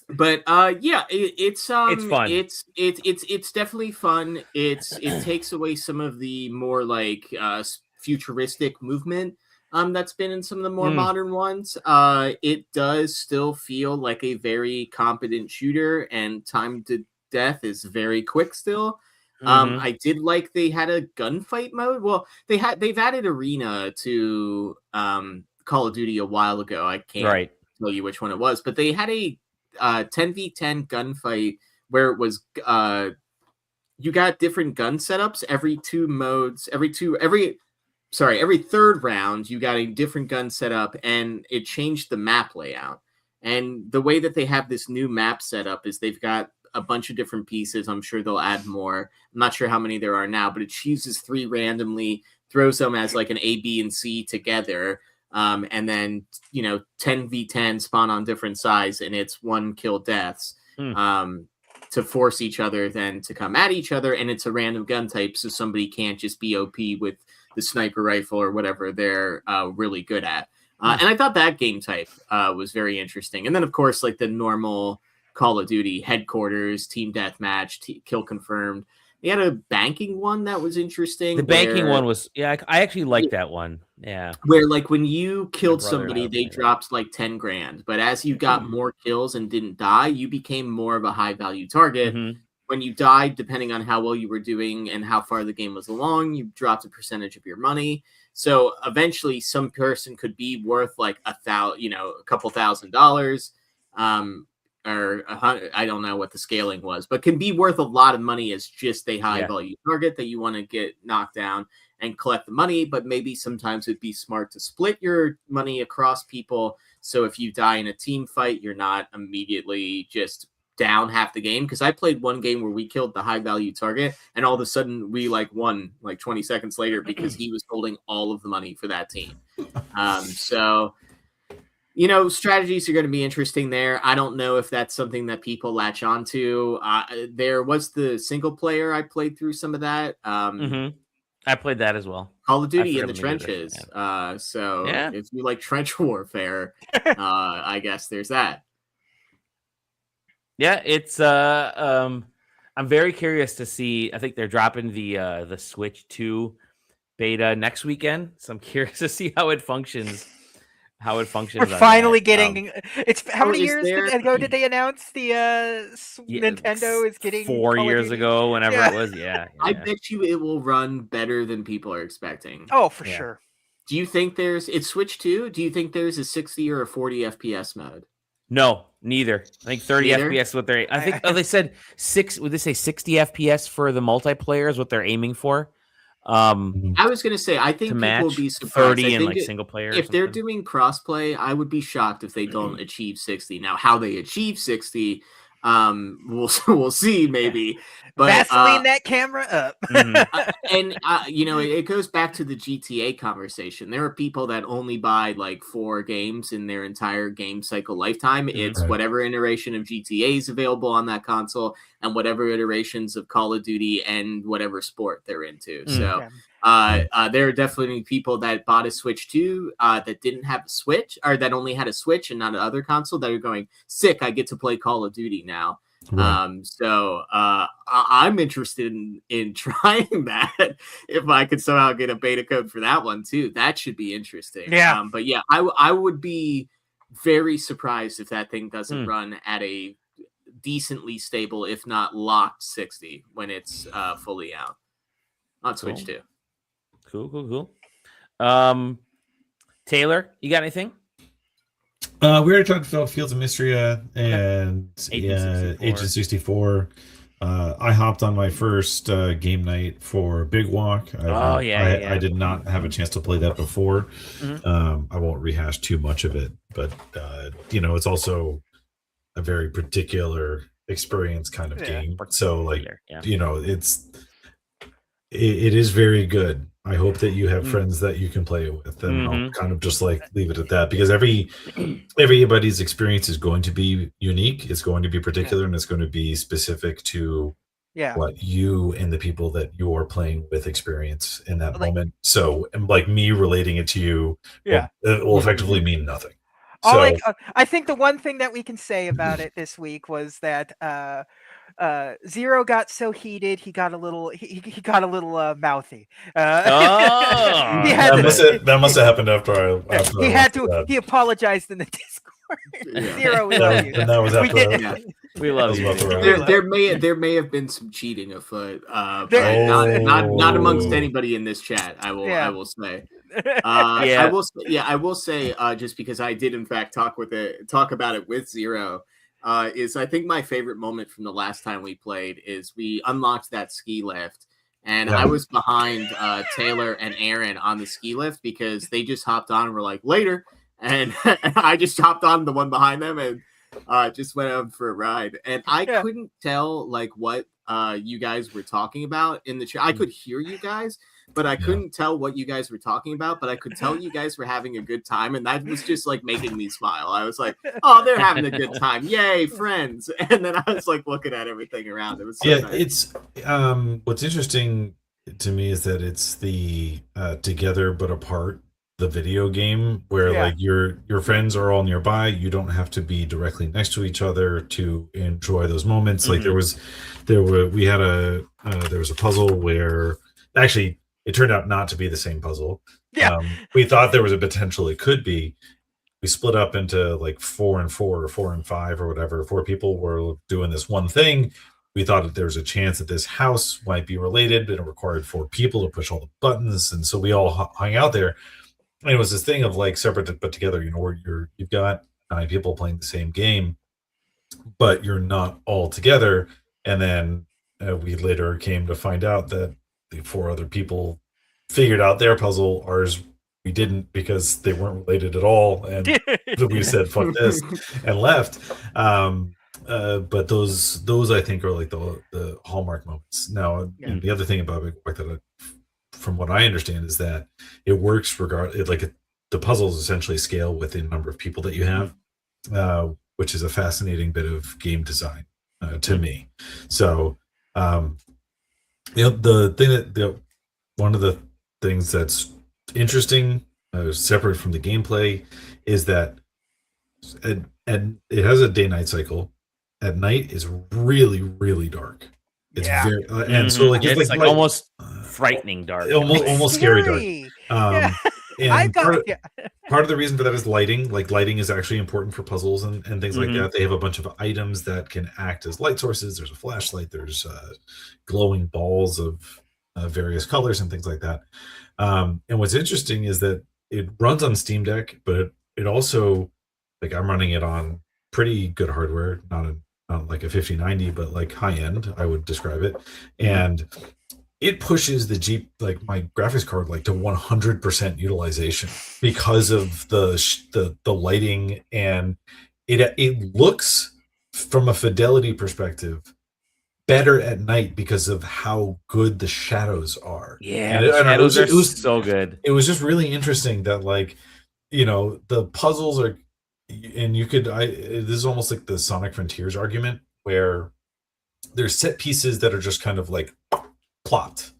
But it's fun. It's definitely fun. It takes away some of the more like futuristic movement that's been in some of the more modern ones. It does still feel like a very competent shooter, and time to death is very quick still. I did like they had a gunfight mode. Well, they've added arena to Call of Duty a while ago. I can't tell you which one it was, but they had a 10v10 gunfight where it was you got different gun setups every 2 modes, every third round you got a different gun setup, and it changed the map layout. And the way that they have this new map set up is they've got a bunch of different pieces. I'm sure they'll add more. I'm not sure how many there are now, but it chooses 3 randomly, throws them as like an A, B, and C together. And then, 10v10 spawn on different sides, and it's 1 kill deaths to force each other then to come at each other. And it's a random gun type, so somebody can't just be OP with the sniper rifle or whatever they're really good at. And I thought that game type was very interesting. And then, of course, like the normal Call of Duty headquarters, team deathmatch, kill confirmed. They had a banking one that was interesting. The banking one was, I actually liked that one. Yeah. Where like when you killed somebody, they dropped like 10 grand. But as you got more kills and didn't die, you became more of a high value target. When you died, depending on how well you were doing and how far the game was along, you dropped a percentage of your money. So eventually some person could be worth like a couple $1,000. Or I don't know what the scaling was, but can be worth a lot of money as just a high value target that you want to get knocked down and collect the money. But maybe sometimes it'd be smart to split your money across people. So if you die in a team fight, you're not immediately just down half the game. Because I played one game where we killed the high value target, and all of a sudden we won 20 seconds later because he was holding all of the money for that team. So strategies are going to be interesting there. I don't know if that's something that people latch onto. There was the single player. I played through some of that. I played that as well. Call of Duty in the trenches. If you like trench warfare, I guess there's that. Yeah, it's I'm very curious to see. I think they're dropping the Switch 2 beta next weekend, so I'm curious to see how it functions. We're finally getting. It's how many years ago did they announce the Nintendo is getting 4 years ago? Whenever it was, I bet you it will run better than people are expecting. Oh, for sure. Do you think it's Switch 2? Do you think there's a 60 or a 40 FPS mode? No, neither. I think 30 FPS. What they're. I think they said 6. Would they say 60 FPS for the multiplayer is what they're aiming for? I was gonna say I think people will be surprised. 30 and single player. If they're doing crossplay, I would be shocked if they don't achieve 60. Now, how they achieve 60, we'll see maybe. But Vaseline that camera up. And it goes back to the GTA conversation. There are people that only buy 4 games in their entire game cycle lifetime. It's whatever iteration of GTA is available on that console and whatever iterations of Call of Duty and whatever sport they're into. So there are definitely people that bought a Switch 2 that didn't have a Switch, or that only had a Switch and not another console, that are going, sick, I get to play Call of Duty now. So I'm interested in trying that. If I could somehow get a beta code for that one too, that should be interesting. But I would be very surprised if that thing doesn't run at a decently stable, if not locked 60 when it's fully out on Switch 2. Cool. Taylor, you got anything? We already talked about Fields of Mistria and Agent 64. I hopped on my first game night for Big Walk. I did not have a chance to play that before. I won't rehash too much of it, but it's also a very particular experience kind of game. So it is very good. I hope that you have friends that you can play it with, and I'll kind of just leave it at that, because everybody's experience is going to be unique. It's going to be particular, and it's going to be specific to what you and the people that you're playing with experience in that moment. So, me relating it to you, it will effectively mean nothing. I think the one thing that we can say about it this week was that Zero got so heated he got a little mouthy. That must have happened after he apologized in the Discord. Zero, we love you. And that was after we love you. There may have been some cheating afoot, not amongst anybody in this chat. I will say. I will say just because I did in fact talk about it with Zero. Is I think my favorite moment from the last time we played is we unlocked that ski lift, and I was behind Taylor and Aaron on the ski lift because they just hopped on and were like, later. and I just hopped on the one behind them and just went out for a ride. And I couldn't tell like what you guys were talking about in the chat. I could hear you guys, but I couldn't tell what you guys were talking about. But I could tell you guys were having a good time, and that was just like making me smile. I was like, "Oh, they're having a good time! Yay, friends!" And then I was like looking at everything around. It was so nice. It's what's interesting to me is that it's the together but apart, the video game where like your friends are all nearby. You don't have to be directly next to each other to enjoy those moments. Like there was a puzzle where actually it turned out not to be the same puzzle. We thought there was a potential it could be. We split up into like 4 and 4 or 4 and 5 or whatever. 4 people were doing this one thing. We thought that there was a chance that this house might be related, but it required 4 people to push all the buttons, and so we all hung out there. And it was this thing of like separate but together, you know, where you've got 9 people playing the same game, but you're not all together. And then we later came to find out that the 4 other people figured out their puzzle. Ours, we didn't, because they weren't related at all. And we said, fuck this, and left. But those I think are like the hallmark moments. Now, and the other thing about Big Boy that from what I understand is that it works the puzzles essentially scale within the number of people that you have, which is a fascinating bit of game design to me. So, the thing that one of the things that's interesting, separate from the gameplay, is that and it has a day-night cycle. At night is really, really dark. It's very and so like it's like almost frightening dark, almost scary dark. And part of the reason for that is lighting. Like lighting is actually important for puzzles and things like that. They have a bunch of items that can act as light sources. There's a flashlight. There's glowing balls of various colors and things like that. And what's interesting is that it runs on Steam Deck, but it also, like, I'm running it on pretty good hardware, not like a 5090, but like high end, I would describe it. And it pushes like my graphics card like to 100% utilization because of the lighting, and it looks, from a fidelity perspective, better at night because of how good the shadows are. Yeah, it was so good. It was just really interesting that, like, you know, the puzzles are, and you could, this is almost like the Sonic Frontiers argument, where there's set pieces that are just kind of like plopped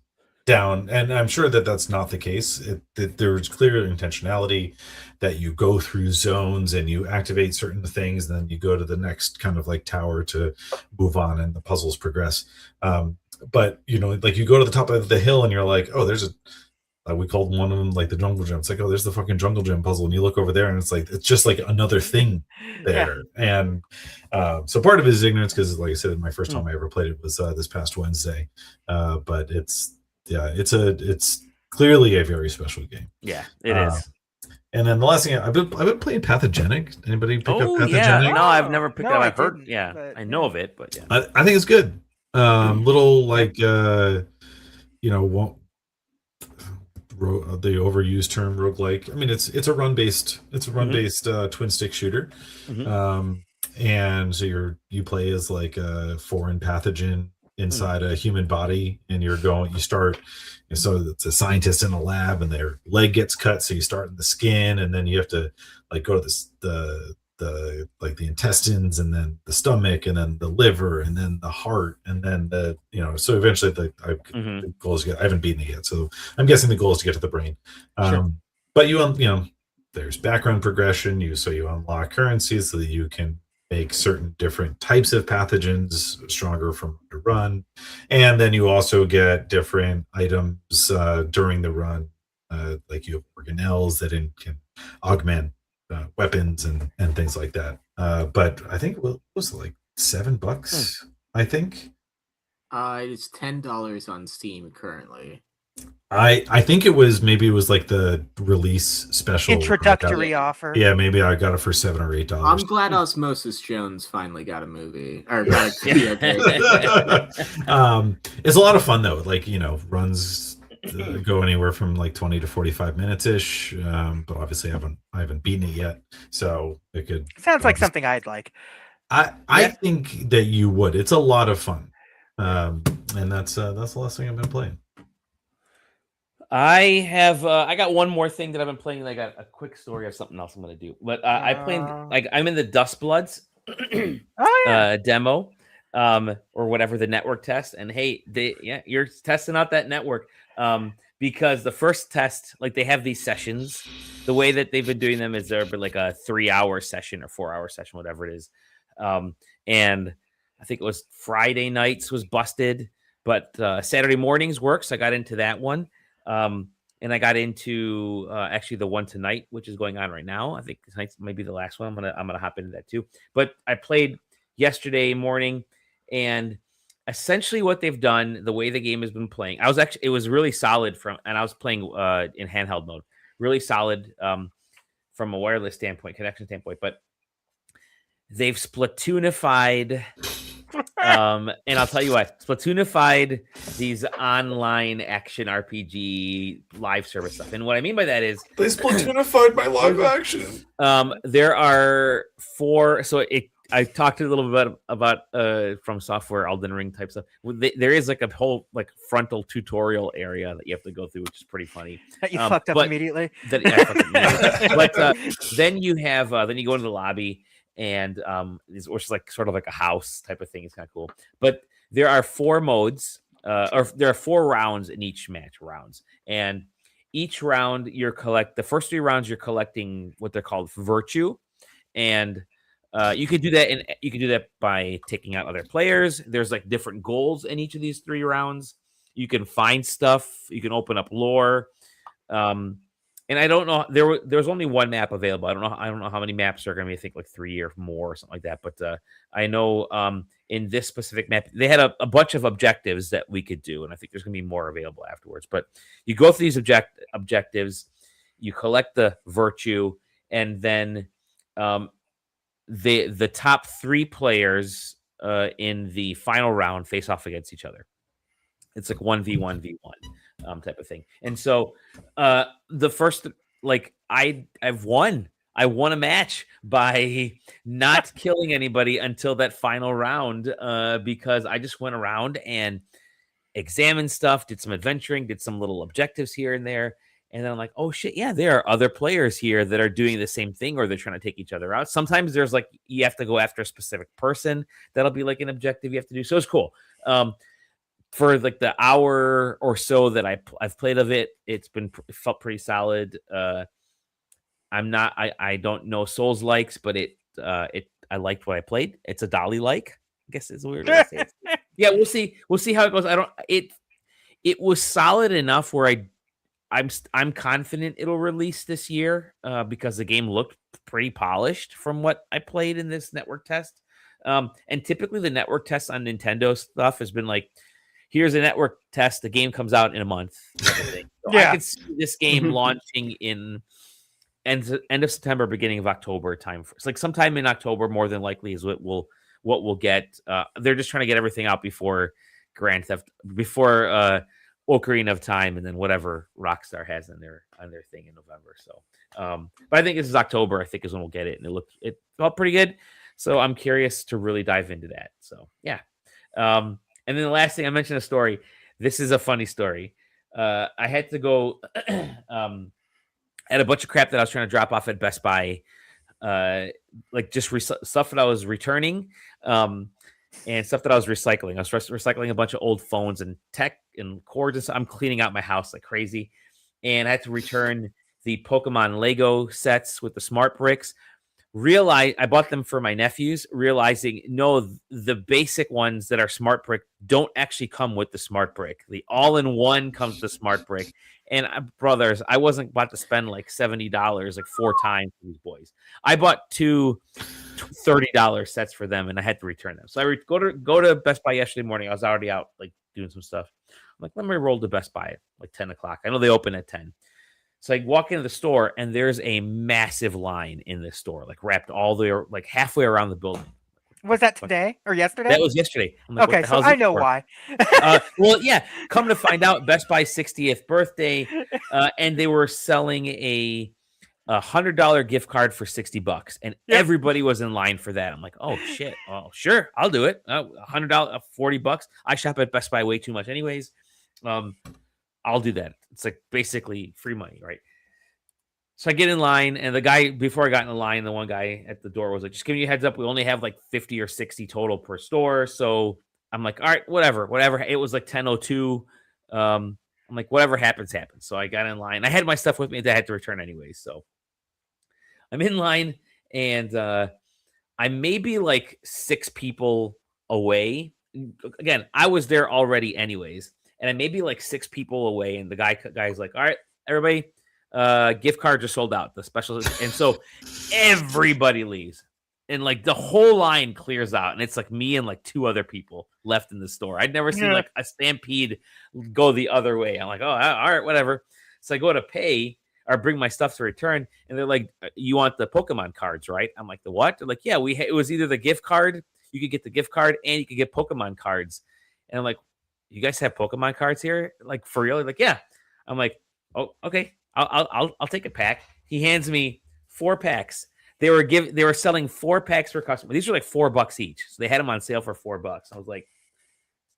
down, and I'm sure that that's not the case. There's clear intentionality that you go through zones and you activate certain things, and then you go to the next kind of like tower to move on, and the puzzles progress. But you know, like, you go to the top of the hill and you're like, oh, there's we called one of them like the jungle gym. It's like, oh, there's the fucking jungle gym puzzle, and you look over there and it's like, it's just like another thing there. And so part of it is ignorance, because, like I said, my first time I ever played it was this past Wednesday. But it's clearly a very special game. Yeah, it is. And then the last thing, I've been playing Pathogenic. Anybody pick up Pathogenic? No, I've never picked it up. I've heard, I know of it, but I think it's good. Little like you know, the overused term roguelike. I mean, it's a run based twin stick shooter. And so you play as like a foreign pathogen inside a human body, and you start, so it's a scientist in a lab, and their leg gets cut, so you start in the skin, and then you have to like go to the like the intestines, and then the stomach, and then the liver, and then the heart, and then so eventually the goal is to get, I haven't beaten it yet, so I'm guessing the goal is to get to the brain. But there's background progression, so you unlock currencies so that you can make certain different types of pathogens stronger from the run, and then you also get different items during the run, like you have organelles that can augment weapons and things like that. But I think it was like $7. I think it's $10 on Steam currently. I think it was like the release special introductory offer. Yeah, maybe I got it for $7 or $8. I'm glad Osmosis Jones finally got a movie, or got a video game. It's a lot of fun though. Like, runs go anywhere from like 20 to 45 minutes ish. But obviously I haven't beaten it yet, so it could. Sounds like something I'd like. I think that you would. It's a lot of fun, and that's the last thing I've been playing. I got one more thing that I've been playing. And I got a quick story of something else I'm going to do. But I played I'm in the Duskbloods demo, or whatever, the network test. And hey, you're testing out that network, because the first test, like, they have these sessions. The way that they've been doing them is they're like a 3-hour session or 4-hour session, whatever it is. And I think it was Friday nights was busted, but Saturday mornings works. I got into that one. And I got into actually the one tonight, which is going on right now. I think tonight's maybe the last one. I'm gonna hop into that too. But I played yesterday morning, and essentially what they've done, the way the game has been playing, it was really solid and I was playing in handheld mode, really solid from a wireless standpoint, connection standpoint. But they've Splatoonified. And I'll tell you what, Splatoonified these online action RPG live service stuff. And what I mean by that is they Splatoonified my live action. There are 4. So I talked a little bit about From Software, Elden Ring type stuff. There is like a whole like frontal tutorial area that you have to go through, which is pretty funny. That you fucked up immediately. But then you have then you go into the lobby. And which is like sort of like a house type of thing. It's kind of cool. But there are 4 modes, or there are 4 rounds in each match rounds. And each round the first 3 rounds you're collecting what they're called virtue. And you could do that, and you can do that by taking out other players. There's like different goals in each of these 3 rounds. You can find stuff. You can open up lore. And I don't know. There was only 1 map available. I don't know how many maps are going to be. I think like 3 or more or something like that. But I know in this specific map, they had a bunch of objectives that we could do, and I think there's going to be more available afterwards. But you go through these objectives, you collect the virtue, and then the top 3 players in the final round face off against each other. It's like 1v1v1 type of thing. And so the first, like, I've won. I won a match by not killing anybody until that final round, because I just went around and examined stuff, did some adventuring, did some little objectives here and there. And then I'm like, oh shit, yeah, there are other players here that are doing the same thing, or they're trying to take each other out. Sometimes there's like, you have to go after a specific person. That'll be like an objective you have to do. So it's cool. For like the hour or so that I've played of it, it felt pretty solid. I don't know Souls likes, but I liked what I played. It's a Dolly like, I guess is a weird way to say it. Yeah, we'll see how it goes. It was solid enough where I'm confident it'll release this year, because the game looked pretty polished from what I played in this network test. And typically the network test on Nintendo stuff has been like, here's a network test. The game comes out in a month. So I could see this game launching in end of September, beginning of October time. It's like sometime in October, more than likely, is what we'll get. They're just trying to get everything out before Grand Theft, before Ocarina of Time, and then whatever Rockstar has on their thing in November. So, but I think this is October. I think is when we'll get it, and it felt pretty good. So I'm curious to really dive into that. So yeah. And then the last thing, I mentioned a story. This is a funny story. I had to go at a bunch of crap that I was trying to drop off at Best Buy, like just stuff that I was returning, and stuff that I was recycling. I was recycling a bunch of old phones and tech and cords and stuff. I'm cleaning out my house like crazy, and I had to return the Pokemon Lego sets with the smart bricks. I bought them for my nephews, realizing no, the basic ones that are smart brick don't actually come with the smart brick. The all-in-one comes with the smart brick. And brothers, I wasn't about to spend like $70 like 4 times for these boys. I bought 2 $30 sets for them, and I had to return them. So I go to Best Buy yesterday morning. I was already out like doing some stuff. I'm like, let me roll to Best Buy at like 10 o'clock. I know they open at 10. So I walk into the store, and there's a massive line in this store, like wrapped all the like halfway around the building. Was that today or yesterday? That was yesterday. I'm like, okay, so I know why. Well, yeah. Come to find out, Best Buy's 60th birthday, and they were selling a $100 gift card for $60, and everybody was in line for that. I'm like, oh shit, oh sure, I'll do it. $100, $40. I shop at Best Buy way too much, anyways. I'll do that. It's like basically free money, right? So I get in line, and the guy, before I got in the line, the one guy at the door was like, just giving you a heads up, we only have like 50 or 60 total per store. So I'm like, all right, whatever. It was like 10:02. I'm like, whatever happens, happens. So I got in line. I had my stuff with me that I had to return anyway. So I'm in line, and I'm maybe like 6 people away. Again, I was there already anyways, and I'm maybe like 6 people away, and the guy's like, all right, everybody, gift cards are sold out, the special. And so everybody leaves, and like the whole line clears out, and it's like me and like 2 other people left in the store. I'd never seen like a stampede go the other way. I'm like, oh, all right, whatever. So I go to pay or bring my stuff to return, and they're like, you want the Pokemon cards, right? I'm like, the what? They're like, yeah, it was either the gift card, you could get the gift card, and you could get Pokemon cards. And I'm like, you guys have Pokemon cards here? Like, for real? Like, yeah. I'm like, oh, okay. I'll take a pack. He hands me 4 packs. They were selling 4 packs for customers. These were like $4 each. So they had them on sale for $4. I was like,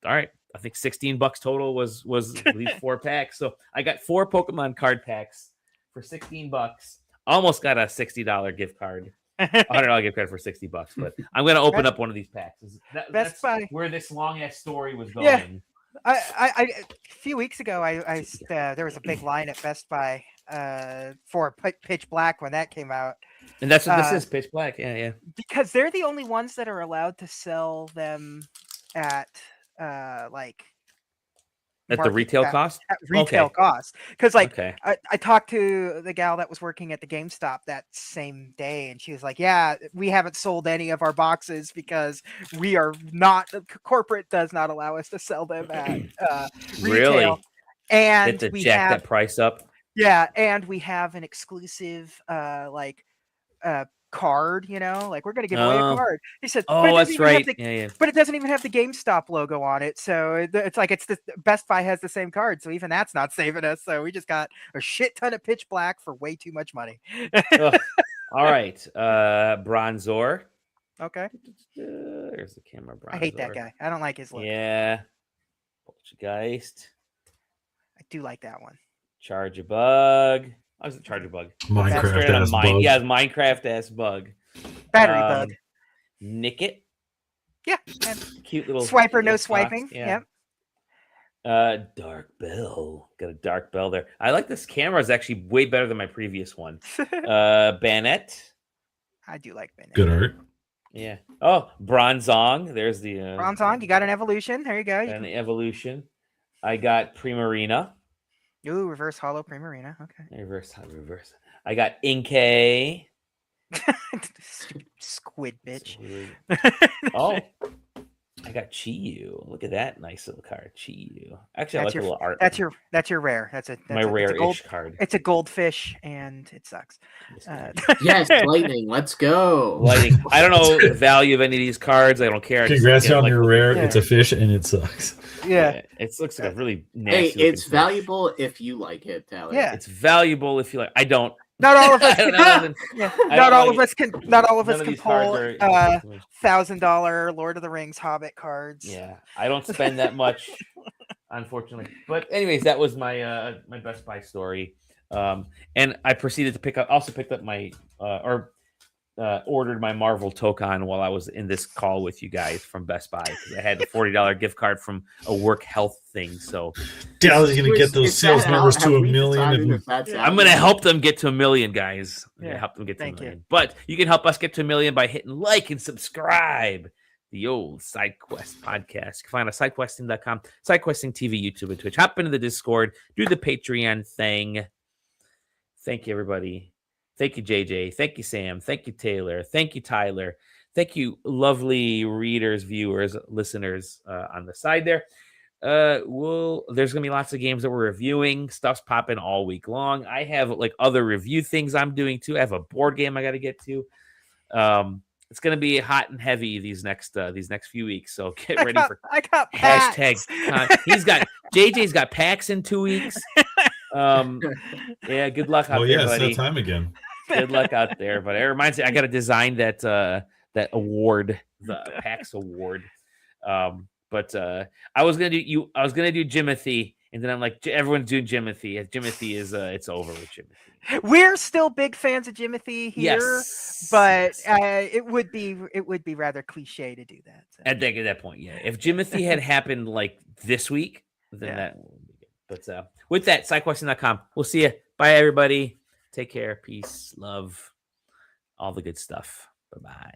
all right. I think $16 total was these 4 packs. So I got 4 Pokemon card packs for $16. Almost got a $60 gift card. $100 gift card for $60. But I'm gonna open up one of these packs. That's where this long ass story was going. Yeah. A few weeks ago, there was a big line at Best Buy for Pitch Black when that came out, and that's what this is, Pitch Black. Yeah. Because they're the only ones that are allowed to sell them at at the retail cost. At retail cost, because I talked to the gal that was working at the GameStop that same day, and she was like, "Yeah, we haven't sold any of our boxes because we are not corporate does not allow us to sell them at retail." Really? And we jack that price up. Yeah, and we have an exclusive card, like we're going to give away a card. He said, "Oh, that's right." But it doesn't even have the GameStop logo on it, so it's like the Best Buy has the same card, so even that's not saving us. So we just got a shit ton of Pitch Black for way too much money. All right, Bronzor. Okay, there's the camera. Bronzor. I hate that guy. I don't like his look. Yeah, Poltergeist. I do like that one. Charge a bug. I was a Charger bug. Minecraft ass bug. Yeah, Minecraft ass bug. Battery bug. Nicket. Yeah. Cute little swiper, no swiping. Yeah. Dark Bell. Got a Dark Bell there. I like this camera. Is actually way better than my previous one. Banet. I do like Banet. Good art. Yeah. Oh, Bronzong. There's the Bronzong. You got an evolution. There you go. And the evolution. I got Primarina. Ooh, reverse hollow Primarina. Okay. Reverse. I got Inkay. Squid bitch. Oh, I got Chiyu. Look at that nice little card, Chiyu. Actually, I like a little art. That's your rare. That's my rare-ish card. It's a goldfish, and it sucks. Yes, lightning. Let's go. Lightning. I don't know the value of any of these cards. I don't care. Congrats on your rare. Yeah. It's a fish, and it sucks. Yeah, it looks like a really nasty. Hey, it's valuable if you like it, Tyler. Yeah, it's valuable if you like. I don't. Not all of us. Not all of us can. Not all of us can pull $1,000 Lord of the Rings Hobbit cards. Yeah, I don't spend that much, unfortunately. But anyways, that was my my Best Buy story. And I proceeded to picked up my ordered my Marvel Token while I was in this call with you guys from Best Buy because I had a $40 gift card from a work health thing. So Dallas is going to get those sales numbers to 1 million. I'm going to help them get to 1 million, guys. I'm going to help them get to 1 million. But you can help us get to 1 million by hitting like and subscribe. The old SideQuest podcast. You can find us at SideQuesting.com, SideQuesting TV, YouTube, and Twitch. Hop into the Discord. Do the Patreon thing. Thank you, everybody. Thank you, JJ. Thank you, Sam. Thank you, Taylor. Thank you, Tyler. Thank you, lovely readers, viewers, listeners on the side there. There's going to be lots of games that we're reviewing. Stuff's popping all week long. I have like other review things I'm doing too. I have a board game I got to get to. It's gonna be hot and heavy these next few weeks. So get ready for I got hashtag. packs. JJ's got packs in 2 weeks. Yeah, good luck out there, buddy. It's that time again. Good luck out there, but it reminds me, I got to design that award, the PAX award. But I was gonna do Jimothy, and then I'm like, everyone's doing Jimothy. Jimothy is it's over with Jimothy. We're still big fans of Jimothy here, yes, but it would be rather cliche to do that. So. At that point, yeah. If Jimothy had happened like this week, then that would be good. But with that, SideQuesting.com. We'll see you. Bye, everybody. Take care. Peace, love, all the good stuff. Bye-bye.